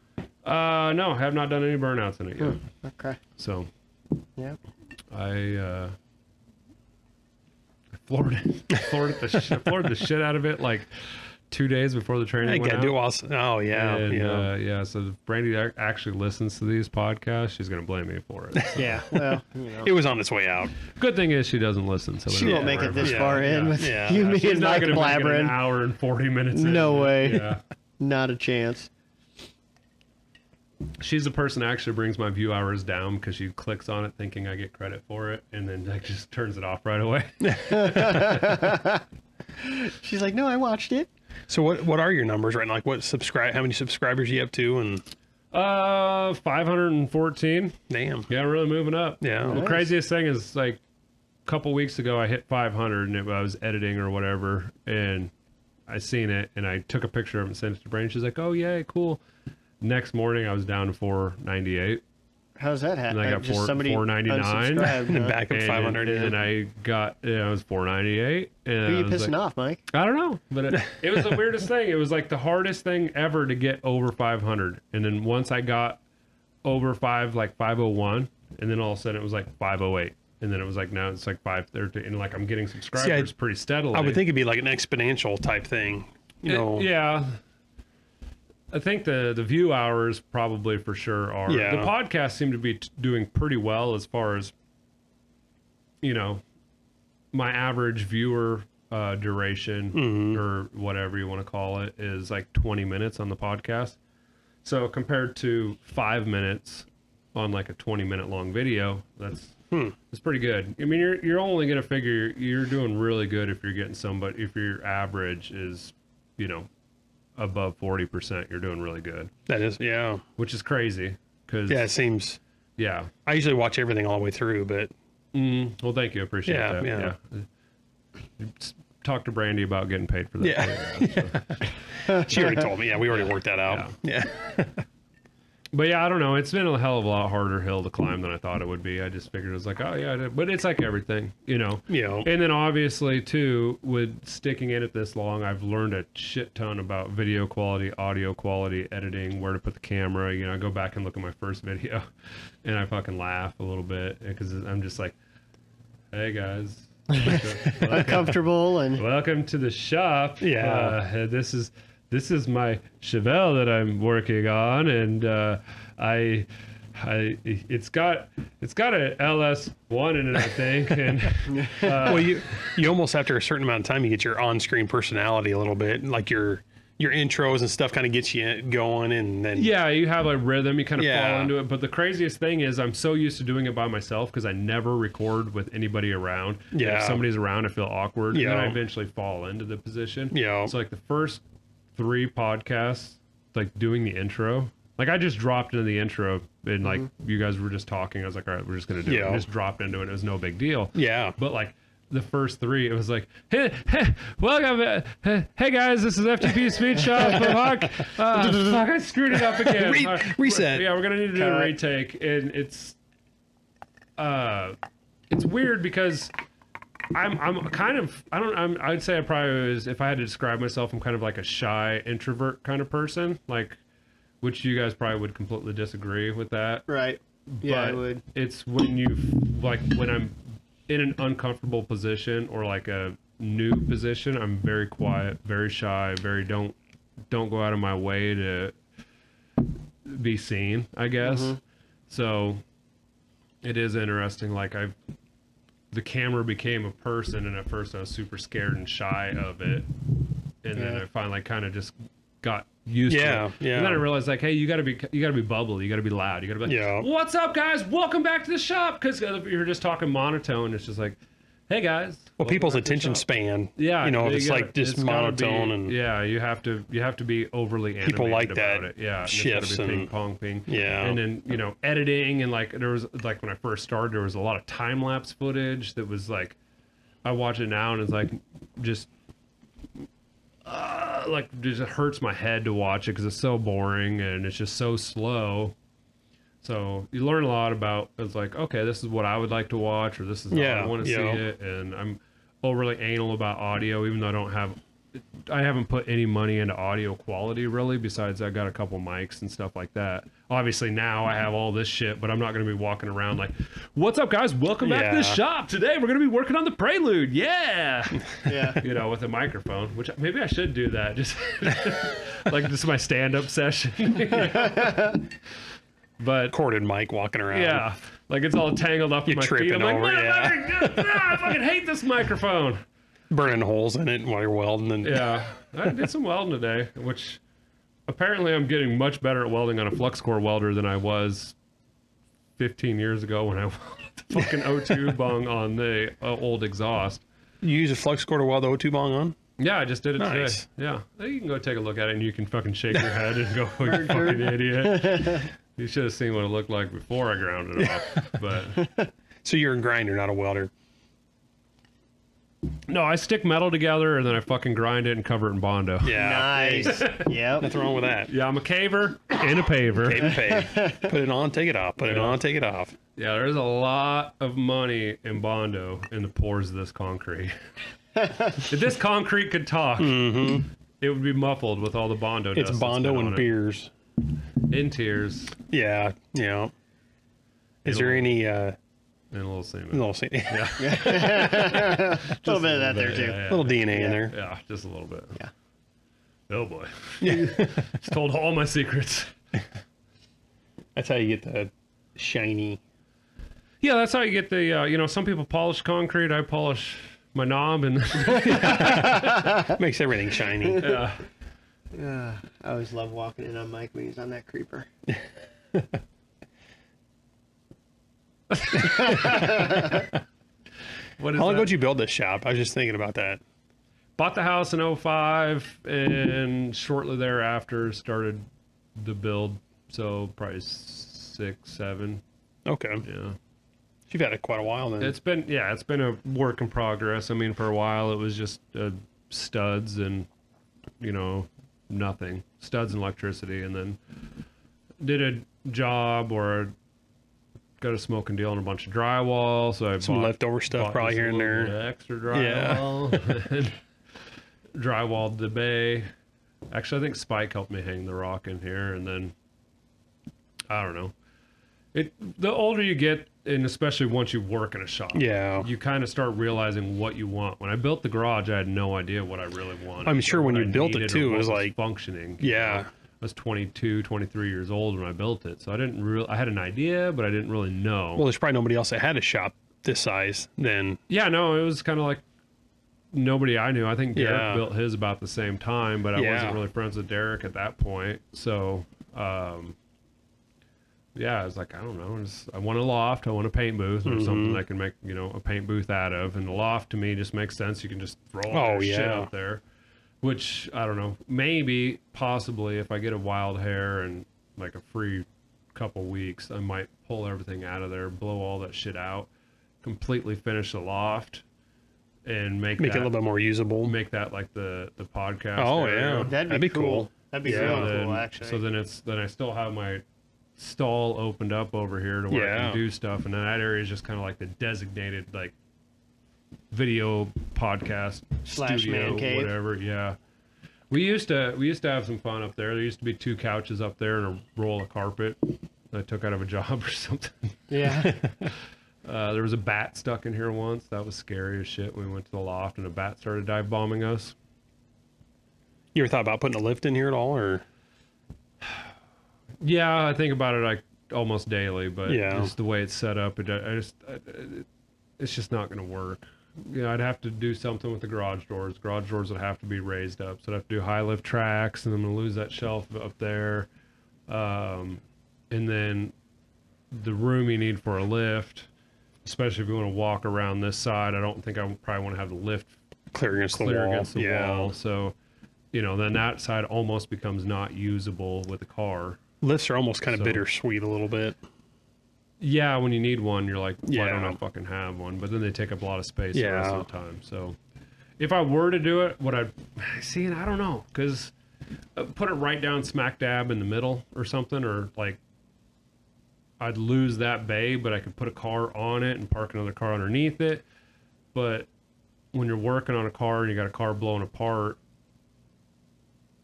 No, have not done any burnouts in it yet. Okay. So, Yeah. I floored it. floored the shit out of it like 2 days before the training I went gotta out. do it while. Oh, yeah. And, yeah. so if Brandy actually listens to these podcasts, she's gonna blame me for it. Yeah. Well, It was on its way out. Good thing is she doesn't listen, so she we won't don't make it worry this about far in with yeah. you, me, She's and not Mike gonna make it an blabbering. hour and 40 minutes in. No way. Yeah. Not a chance. She's the person that actually brings my view hours down because she clicks on it thinking I get credit for it and then like just turns it off right away. She's like, no, I watched it. So what are your numbers right now? Like how many subscribers you up to? And 514. damn. Yeah, really moving up. Yeah. The craziest thing is like a couple weeks ago I hit 500 and I was editing or whatever and I seen it and I took a picture of it and sent it to Brain. She's like, oh yeah, cool. Next morning I was down to 498 How's that happen? and I got Just somebody 499 unsubscribed, And huh? back up 500. and then I got it was 498 and Who are I you was pissing like, off, Mike? I don't know, but it was the weirdest thing. It was like the hardest thing ever to get over 500. And then once I got over 501, and then all of a sudden it was like 508. And then it was like, now it's like 513. And like I'm getting subscribers pretty steadily. I would think it'd be like an exponential type thing. You know. Yeah. I think the view hours probably for sure are. Yeah. The podcasts seem to be doing pretty well as far as, my average viewer duration or whatever you want to call it is like 20 minutes on the podcast. So compared to 5 minutes on like a 20-minute long video, that's pretty good. I mean, you're only going to figure you're doing really good if you're getting somebody, if your average is, above 40%, you're doing really good, That is, yeah. which is crazy. Cause Yeah, it seems. yeah. I usually watch everything all the way through, but Well, thank you. Appreciate Yeah, that. yeah. Talk to Brandy about getting paid for that. she already told me. Yeah, we already worked that out. Yeah. But yeah, I don't know. It's been a hell of a lot harder hill to climb than I thought it would be. I just figured it was like, oh yeah, but it's like everything, Yeah. And then obviously too, with sticking in it this long, I've learned a shit ton about video quality, audio quality, editing, where to put the camera. I go back and look at my first video, and I fucking laugh a little bit because I'm just like, hey guys, Uncomfortable and welcome to the shop. Yeah. This this is my Chevelle that I'm working on, and it's got a LS1 in it, I think, and Well, you almost after a certain amount of time, you get your on-screen personality a little bit, like your intros and stuff kind of gets you going, and then yeah, you have a rhythm, you kind of Yeah. fall into it. But the craziest thing is I'm so used to doing it by myself because I never record with anybody around. Yeah. If somebody's around, I feel awkward, and then I Yeah. eventually fall into the position. Yeah. So like the first 3 podcasts, like doing the intro, like I just dropped into the intro and like you guys were just talking. I was like, all right, we're just gonna do it. Yeah. I just dropped into it. It was no big deal. yeah, But like the first 3, it was like, hey, welcome, hey guys, this is FTP Speed Shop PodCast. Fuck, I screwed it up again. Reset. We're gonna need to do a retake, and it's weird because I'm kind of I'd say I probably was, if I had to describe myself, I'm kind of like a shy introvert kind of person, like, which you guys probably would completely disagree with that. Right. Yeah, I But would. it's when you like when I'm in an uncomfortable position or like a new position, I'm very quiet, very shy, very don't go out of my way to be seen, I guess. So it is interesting. Like the camera became a person, and at first I was super scared and shy of it, and then I finally kind of just got used to it. Yeah. And then I realized, like, hey, you gotta be bubbly, you gotta be loud, you gotta be like, Yeah. what's up, guys? Welcome back to the shop. Because if you're just talking monotone, it's just like, hey guys. well, welcome people's back to the attention shop. span. Yeah, you know, if you it's gotta- like just it's gotta monotone be, and yeah, you have to be overly animated People like about that it. Yeah, and shifts it's gotta be and- ping pong. Yeah. And then editing, and like there was like when I first started, there was a lot of time lapse footage that was like, I watch it now and it's like just it hurts my head to watch it because it's so boring and it's just so slow. So you learn a lot about, it's like, okay, this is what I would like to watch, or this is how I want to see it. And I'm overly anal about audio, even though I haven't put any money into audio quality really, besides I got a couple mics and stuff like that. Obviously now I have all this shit, but I'm not going to be walking around like, what's up guys, welcome back to the Yeah. shop. Today we're going to be working on the Prelude. Yeah. Yeah. With a microphone, which maybe I should do that. Just like this is my stand-up session. But corded mic walking around. yeah, like it's all tangled up with my feet. tripping I'm like, over, I fucking hate this microphone. Burning holes in it while you're welding. And Yeah, I did some welding today, which apparently I'm getting much better at welding on a flux core welder than I was 15 years ago when I welded the fucking O2 bung on the old exhaust. you use a flux core to weld the O2 bong on? Yeah, I just did it Nice. today. Yeah, you can go take a look at it and you can fucking shake your head and go, oh, you fucking idiot. You should have seen what it looked like before I ground it off. But So you're a grinder, not a welder. no, I stick metal together and then I fucking grind it and cover it in Bondo. Yeah. Nice. Yep. Nothing wrong with that. Yeah, I'm a caver and a paver. Pay to pay. Put it on, take it off. Put it on, take it off. Yeah, there's a lot of money in Bondo in the pores of this concrete. If this concrete could talk, it would be muffled with all the Bondo dust. It's that's Bondo been on and it. beers. In tears Yeah. Yeah. Is there any and a little semen. little A little bit of that there too. little DNA in there? Yeah, just a little bit. Yeah. Oh boy. Just told all my secrets. That's how you get the shiny. Yeah, that's how you get the, some people polish concrete. I polish my knob and Makes everything shiny. yeah. I always love walking in on Mike when he's on that creeper. What is How long that? ago did you build this shop? I was just thinking about that. Bought the house in 2005 and shortly thereafter started the build. So probably 6, 7. Okay. Yeah. You've had it quite a while then. It's been a work in progress. I mean, for a while it was just studs and nothing, studs and electricity, and then did a job or got a smoking deal on a bunch of drywall. So I Some leftover stuff probably just a here and little there. bit of extra drywall. And drywalled the bay. Actually, I think Spike helped me hang the rock in here, and then I don't know. The older you get, and especially once you work in a shop, you kind of start realizing what you want. When I built the garage, I had no idea what I really wanted. I'm sure when you built it too, it was like like functioning. Yeah. I was 22, 23 years old when I built it, so I didn't really. I had an idea, but I didn't really know. Well, there's probably nobody else that had a shop this size then. Yeah, no, it was kind of like nobody I knew. I think Derek built his about the same time, but I wasn't really friends with Derek at that point. So, yeah, I was like, I don't know. I want a loft. I want a paint booth or something I can make, a paint booth out of. And the loft to me just makes sense. You can just throw all that shit out there, which I don't know. Maybe, possibly, if I get a wild hair and like a free couple weeks, I might pull everything out of there, blow all that shit out, completely finish the loft, and make it a little bit more usable. Make that like the podcast. Oh area. yeah, that'd be cool. That'd be real then, cool, actually. So then I still have my stall opened up over here to where I can do stuff, and then that area is just kind of like the designated like video podcast Slash studio, man cave. whatever. Yeah, we used to have some fun up there. There used to be 2 couches up there and a roll of carpet that I took out of a job or something. Yeah. There was a bat stuck in here once. That was scary as shit. We went to the loft and a bat started dive bombing us. You ever thought about putting a lift in here at all, or? Yeah, I think about it like almost daily, but Yeah. just the way it's set up, it's just not going to work. I'd have to do something with the garage doors. Garage doors would have to be raised up, so I'd have to do high lift tracks, and I'm going to lose that shelf up there. And then the room you need for a lift, especially if you want to walk around this side, I don't think I would probably want to have the lift Clear against the wall. So, then that side almost becomes not usable with the car. Lifts are almost kind of bittersweet a little bit. Yeah, when you need one, you're like, why don't I fucking have one? But then they take up a lot of space the rest of the time. So if I were to do it, would I see? I don't know, because put it right down smack dab in the middle or something, or like I'd lose that bay, but I could put a car on it and park another car underneath it. But when you're working on a car and you got a car blowing apart,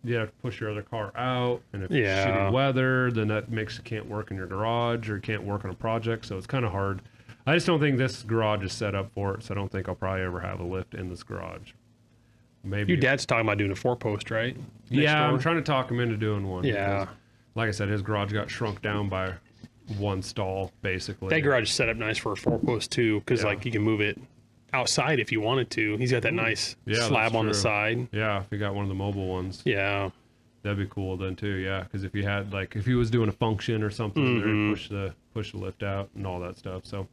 you have to push your other car out, and if it's shitty weather, then that makes it can't work in your garage or can't work on a project, so it's kind of hard. I just don't think this garage is set up for it, so I don't think I'll probably ever have a lift in this garage. Maybe your dad's talking about doing a 4-post, right? Yeah, I'm trying to talk him into doing one. Yeah, because, like I said, his garage got shrunk down by one stall, basically. That garage is set up nice for a 4-post too, because like you can move it outside if you wanted to. He's got that nice slab on the side. Yeah, if you got one of the mobile ones. Yeah, that'd be cool then too. Yeah, because if you had if he was doing a function or something, push the lift out and all that stuff. So,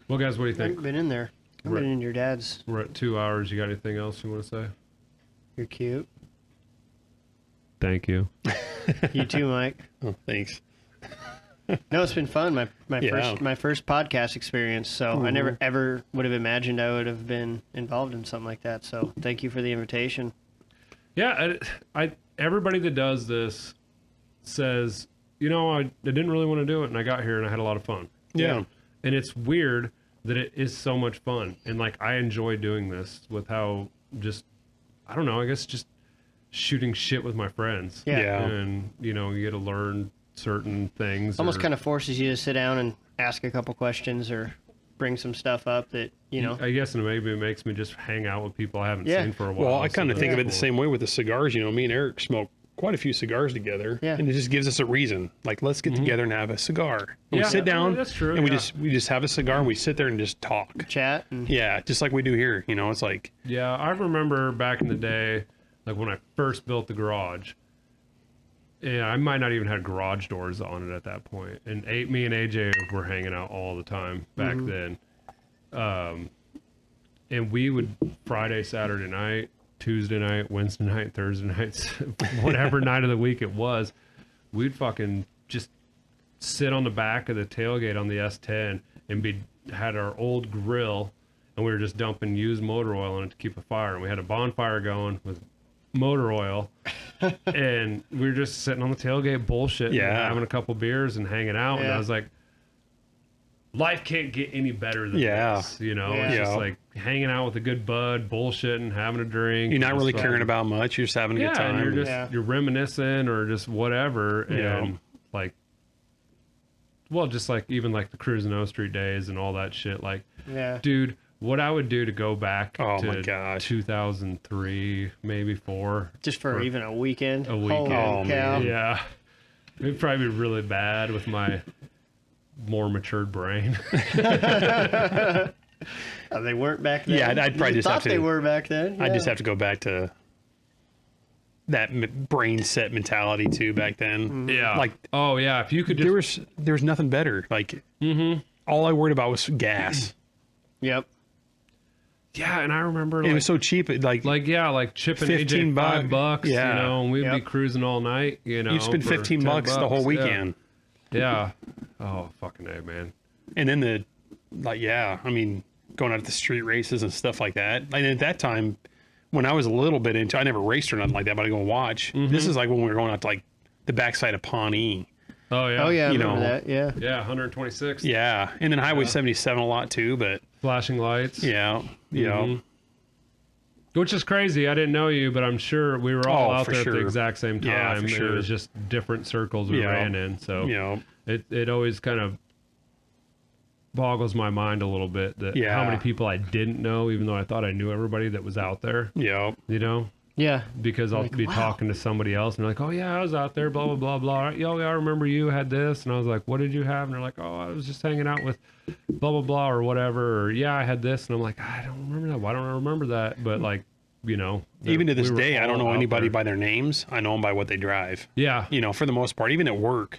well, guys, what do you I think? haven't been in there. I've been in your dad's. We're at 2 hours. You got anything else you want to say? You're cute. Thank you. You too, Mike. Oh, thanks. No, it's been fun. My first podcast experience. So I never ever would have imagined I would have been involved in something like that. So thank you for the invitation. Yeah, I everybody that does this says, I didn't really want to do it, and I got here and I had a lot of fun. Yeah. And it's weird that it is so much fun, and like I enjoy doing this with how I don't know, I guess just shooting shit with my friends. Yeah. And you get to learn certain things. Almost kind of forces you to sit down and ask a couple questions or bring some stuff up that I guess maybe it makes me just hang out with people I haven't seen for a while. Well, I kind of think of it the same way with the cigars. Me and Eric smoke quite a few cigars together, and it just gives us a reason. Like, let's get together and have a cigar. And we sit down, that's true, and we just have a cigar and we sit there and just talk, chat, and just like we do here. It's like I remember back in the day, like when I first built the garage. Yeah, I might not even have garage doors on it at that point. And me and AJ were hanging out all the time back then. And we would Friday, Saturday night, Tuesday night, Wednesday night, Thursday nights, whatever night of the week it was, we'd fucking just sit on the back of the tailgate on the S10 and had our old grill, and we were just dumping used motor oil in it to keep a fire. And we had a bonfire going with motor oil, and we were just sitting on the tailgate bullshitting, having a couple beers and hanging out. And I was like, life can't get any better than this. It's just like hanging out with a good bud, bullshitting, having a drink. You're not really caring about much. You're just having a good time. And you're reminiscing or just whatever. And like, well, just like even like the Cruising O Street days and all that shit. Like, Yeah. dude, what I would do to go back Oh, to my gosh. 2003, maybe 4. Just for even a weekend. A weekend. Holy Oh, cow. man. Yeah. It'd probably be really bad with my more matured brain. Oh, they weren't back then. Yeah, I'd probably You just have thought to- they were back then. I Yeah. just have to go back to that brain set mentality too back then. Yeah. Like, oh yeah, if you could just there was nothing better. Like, all I worried about was gas. Yep. yeah, and I remember It was so cheap. Like chipping 15 AJ $5, yeah. you know, and we'd be Yep. cruising all night, you know. you'd spend for 15 $10 bucks the whole yeah. weekend. Yeah. Oh, fucking A, man. And then I mean, going out to the street races and stuff like that. And at that time, when I was a little bit into, I never raced or nothing like that, but I go watch. This is like when we were going out to like the backside of Pawnee. Oh yeah. Oh yeah, I You remember know. that. Yeah. Yeah, 126. Yeah. And then Highway 77 a lot too, but Flashing lights. yeah. Mhm. Which is crazy. I didn't know you, but I'm sure we were all Oh, out for there at the sure. exact same time. Yeah, for It sure. was just different circles we Yeah. ran in. So You know, it always kind of boggles my mind a little bit that Yeah. how many people I didn't know, even though I thought I knew everybody that was out there, yeah. you know, Yeah. because I'll Like, be wow. talking to somebody else and they're like, oh yeah, I was out there, blah, blah, blah, blah. Yo, yeah, I remember you had this. And I was like, what did you have? And they're like, oh, I was just hanging out with blah, blah, blah, or whatever. Or yeah, I had this. And I'm like, I don't remember that. Why don't I remember that? But like, you know, Even to this we were day, I don't all know out anybody there. by their names. I know them by what they drive. Yeah. You know, for the most part, even at work,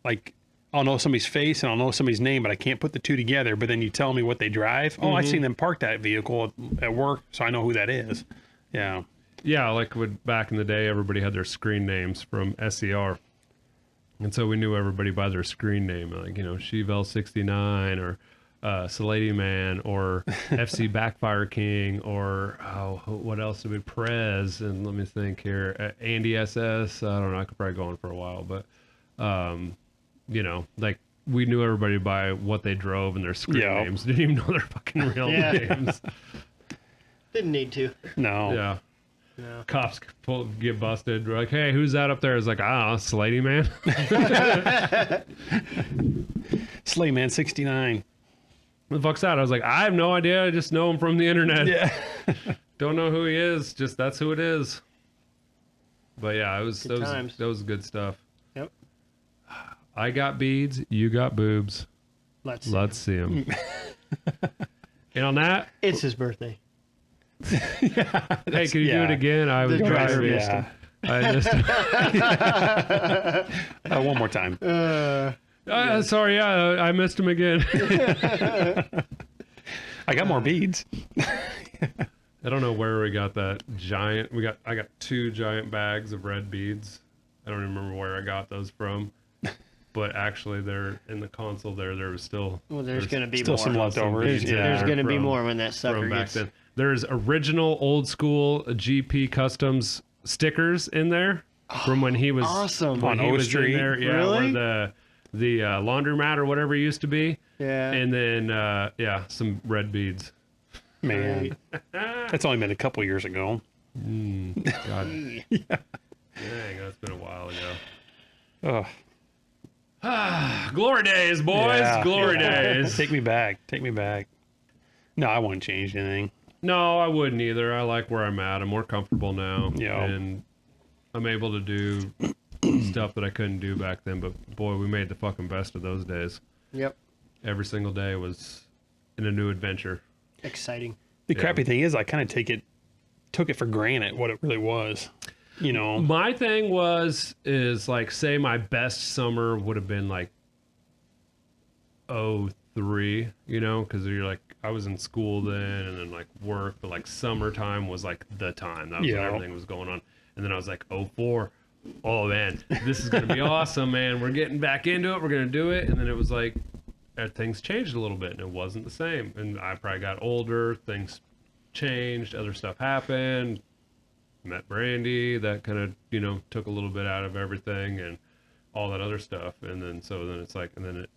like I'll know somebody's face and I'll know somebody's name, but I can't put the two together. But then you tell me what they drive. Oh, I seen them park that vehicle at work, so I know who that is. Yeah. Yeah, like back in the day, everybody had their screen names from SER. And so we knew everybody by their screen name, like, you know, Chevelle 69 or Salady Man or FC Backfire King or, what else did we, Prez, and let me think here, Andy SS. I don't know, I could probably go on for a while, but, you know, like, we knew everybody by what they drove and their screen Yeah. names. Didn't even know their fucking real Yeah. names. Didn't need to. No. Yeah. No. Cops get busted. We're like, hey, who's that up there? It's like, I don't know, Slady Man. Slayman 69. What the fuck's that? I was like, I have no idea. I just know him from the internet. Yeah. Don't know who he is. Just that's who it is. But yeah, it was Good that times. was good stuff. Yep. I got beads. You got boobs. Let's. Let's see them. And on that, It's his birthday. hey, can you do yeah. it again? I was The driver driving. missed him. I just. One more time. Sorry, yeah, I missed him again. I got more beads. I don't know where we got that giant. I got 2 giant bags of red beads. I don't even remember where I got those from. But actually, they're in the console there. There was still. Well, there's going to be still more. some leftovers. beads in Yeah. There's there going to be from- more when that sucker from back gets. then. There's original old school GP Customs stickers in there from when he was awesome. When On he O was Street? in there, yeah, Really? where the laundromat or whatever it used to be, Yeah. and then yeah, some red beads. Man. That's only been a couple years ago. God, dang, that's been a while ago. Oh, Glory days, boys. yeah. Glory Yeah. days. Take me back. Take me back. No, I wouldn't change anything. No, I wouldn't either. I like where I'm at. I'm more comfortable now. Yeah. And I'm able to do stuff that I couldn't do back then. But boy, we made the fucking best of those days. Yep. Every single day was in a new adventure. Exciting. The Yeah. crappy thing is, I kind of took it for granted what it really was. You know, My thing is like, say my best summer would have been like 03, you know, because you're like, I was in school then and then like work, but like summertime was like the time. That was when Yeah. everything was going on. And then I was like, 04. Oh man, this is going to be awesome, man. We're getting back into it. We're going to do it. And then it was like, things changed a little bit and it wasn't the same. And I probably got older. Things changed. Other stuff happened. Met Brandy. That kind of, you know, took a little bit out of everything and all that other stuff. And then, so then it's like, and then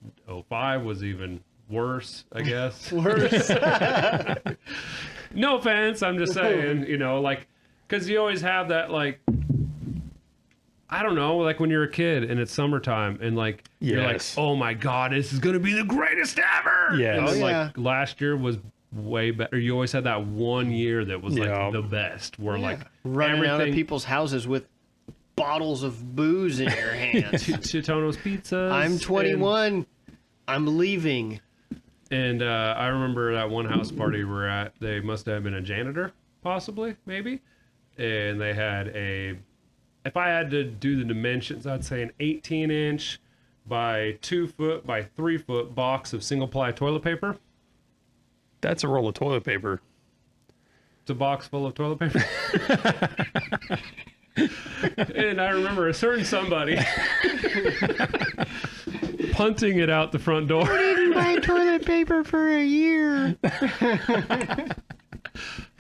05 was even worse, I guess. Worse. No offense. I'm just saying, you know, like, because you always have that, like, I don't know, like when you're a kid and it's summertime and like you're like, Yes. oh my god, this is gonna be the greatest ever. Yes. And Oh, then, yeah. like last year was way better. You always had that one year that was like Yeah. the best, where like Running out of everything. people's houses with bottles of booze in your hands. Chitono's pizzas. I'm 21. I'm leaving. And I remember that one house party we were at. They must have been a janitor, possibly, maybe. And they had if I had to do the dimensions, I'd say an 18-inch by 2 foot by 3 foot box of single ply toilet paper. That's a roll of toilet paper. It's a box full of toilet paper. And I remember a certain somebody punting it out the front door. Didn't buy toilet paper for a year.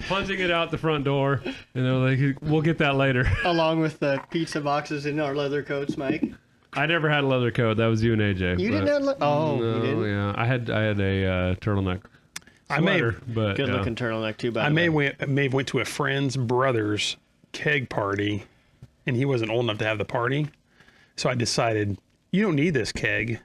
Punting it out the front door. And they're like, we'll get that later. Along with the pizza boxes in our leather coats, Mike. I never had a leather coat. That was you and AJ. You but- didn't have Oh, No, you didn't? yeah. I had a turtleneck I may sweater, have, but Good yeah. looking turtleneck, too, by I the may way. have went to a friend's brother's keg party, and he wasn't old enough to have the party. So I decided, you don't need this keg.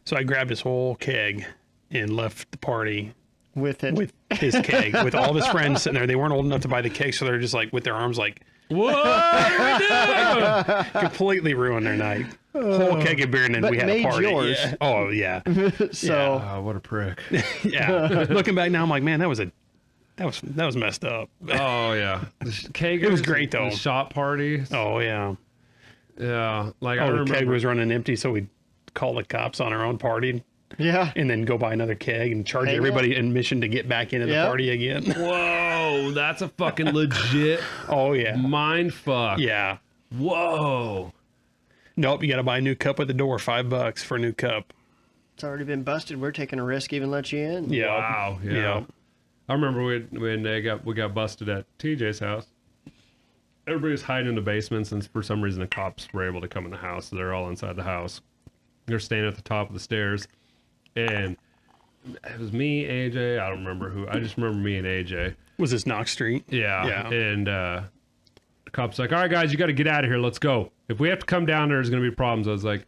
So I grabbed his whole keg and left the party With it. with his keg, with all of his friends sitting there. They weren't old enough to buy the keg, so they're just like with their arms like What do we do? completely ruined their night. Whole keg of beer, and then But we had made a party. yours. Yeah. Oh yeah, So, Oh, what a prick. yeah. Looking back now, I'm like, man, that was messed up. Oh yeah, keg. It was great, though. The shop party. Oh yeah. Yeah, like I Oh, the remember. keg was running empty, so we'd call the cops on our own party, yeah. and then go buy another keg and charge Hang everybody admission to get back into the Yep. party again. Whoa, that's a fucking legit Oh yeah. mind fuck. Yeah. Whoa. Nope, you got to buy a new cup at the door, $5 for a new cup. It's already been busted. We're taking a risk, even let you in. Yeah. Wow. Yeah. Yeah. I remember when we got busted at TJ's house. Everybody was hiding in the basements, and for some reason the cops were able to come in the house. So they're all inside the house. They're standing at the top of the stairs, and it was me, AJ. I don't remember who. I just remember me and AJ. Was this Knox Street? Yeah. Yeah. And the cop's like, all right, guys, you got to get out of here. Let's go. If we have to come down, there's going to be problems. I was like,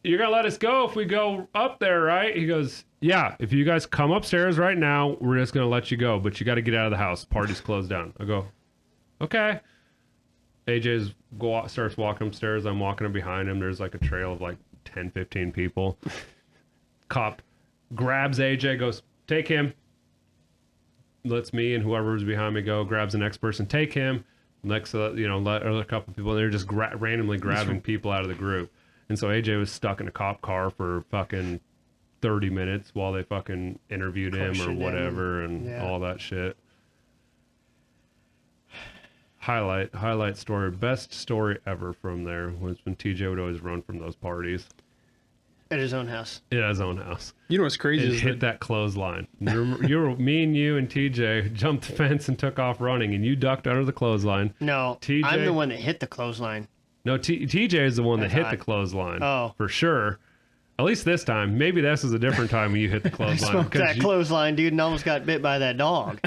you're going to let us go if we go up there, right? He goes, yeah, if you guys come upstairs right now, we're just going to let you go, but you got to get out of the house. Party's closed down. I go, okay. Starts walking upstairs. I'm walking up behind him. There's like a trail of like 10, 15 people. Cop grabs AJ, goes, take him. Lets me and whoever was behind me go, grabs the next person, take him. Next, let other couple of people. They're just randomly grabbing people out of the group. And so AJ was stuck in a cop car for fucking 30 minutes while they fucking interviewed him or Questioned him. whatever and Yeah. all that shit. Highlight story. Best story ever from there was when TJ would always run from those parties. At his own house. In his own house. You know what's crazy And is hit that clothesline. Me and you and TJ jumped the fence and took off running, and you ducked under the clothesline. No, TJ? I'm the one that hit the clothesline. No, TJ is the one that hit the thought- clothesline. Oh. For sure. At least this time. Maybe this is a different time when you hit the I clothesline. smoked that clothesline, dude, and almost got bit by that dog.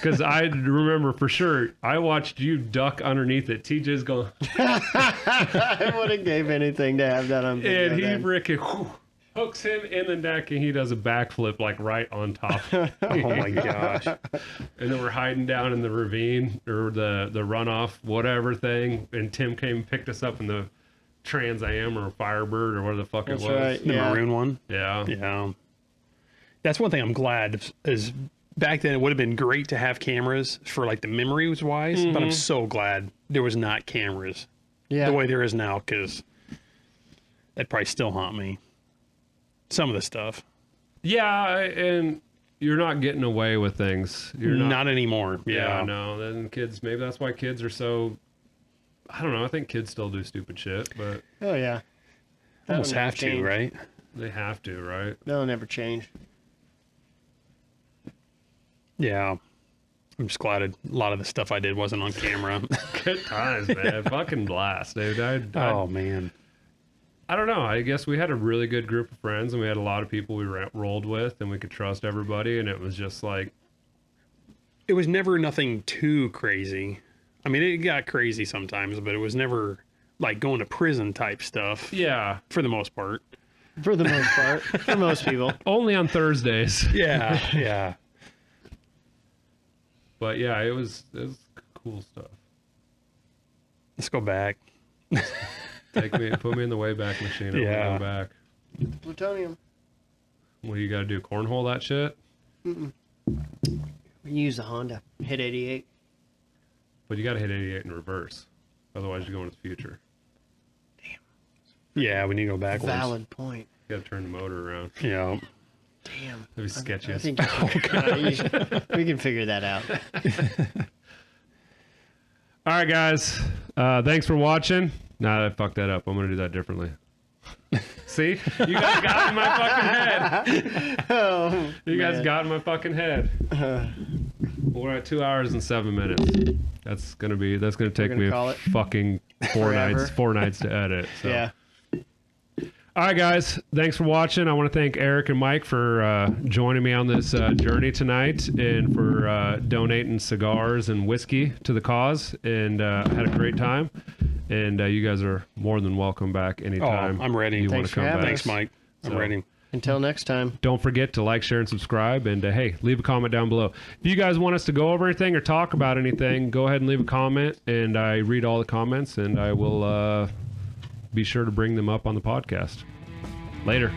Because I remember for sure, I watched you duck underneath it. TJ's going, I would have gave anything to have that on video. and he then. freaking hooks him in the neck, and he does a backflip like right on top. oh my gosh. And then we're hiding down in the ravine or the runoff, whatever thing. And Tim came and picked us up in the Trans Am or Firebird or whatever the fuck That's it was. right. The Yeah. maroon one. Yeah. Yeah. That's one thing I'm glad is back then it would have been great to have cameras for like the memories wise, but I'm so glad there was not cameras Yeah. the way there is now, because that'd probably still haunt me. Some of the stuff. Yeah, and you're not getting away with things. You're Not anymore. Yeah, Yeah. no. Then kids, maybe that's why kids are so. I don't know. I think kids still do stupid shit, but Oh, yeah. That'll Almost never have to, change. right? they have to, right? That'll never change. Yeah. I'm just glad a lot of the stuff I did wasn't on camera. Good times, man. Fucking blast, dude. Oh, man. I don't know. I guess we had a really good group of friends, and we had a lot of people we rolled with, and we could trust everybody, and it was just like, It was never nothing too crazy. I mean, it got crazy sometimes, but it was never like going to prison type stuff Yeah. for the most part. For the most part, for most people. Only on Thursdays. Yeah, yeah. But yeah, it was cool stuff. Let's go back. Put me in the Wayback Machine. I Yeah. want to go back. Plutonium. What do you got to do? Cornhole that shit? We use the Honda. Hit 88. But you got to hit 88 in reverse. Otherwise, you're going to the future. Yeah, we need to go backwards. Valid point. You got to turn the motor around. Yeah. Damn. That'd be sketchy. I think we can figure that out. All right, guys. Thanks for watching. Nah, I fucked that up. I'm going to do that differently. See? You guys got it in my fucking head. Oh, You guys got in my fucking head. We're at 2 hours and 7 minutes. That's gonna take gonna me call a it fucking forever. four nights to edit. So. Yeah. All right, guys. Thanks for watching. I want to thank Eric and Mike for joining me on this journey tonight and for donating cigars and whiskey to the cause. And I had a great time. And you guys are more than welcome back anytime. I'm ready. You want Thanks to for come having back? Thanks, Mike. I'm So- ready. Until next time. Don't forget to like, share, and subscribe. And hey, leave a comment down below. If you guys want us to go over anything or talk about anything, go ahead and leave a comment. And I read all the comments, and I will be sure to bring them up on the podcast. Later.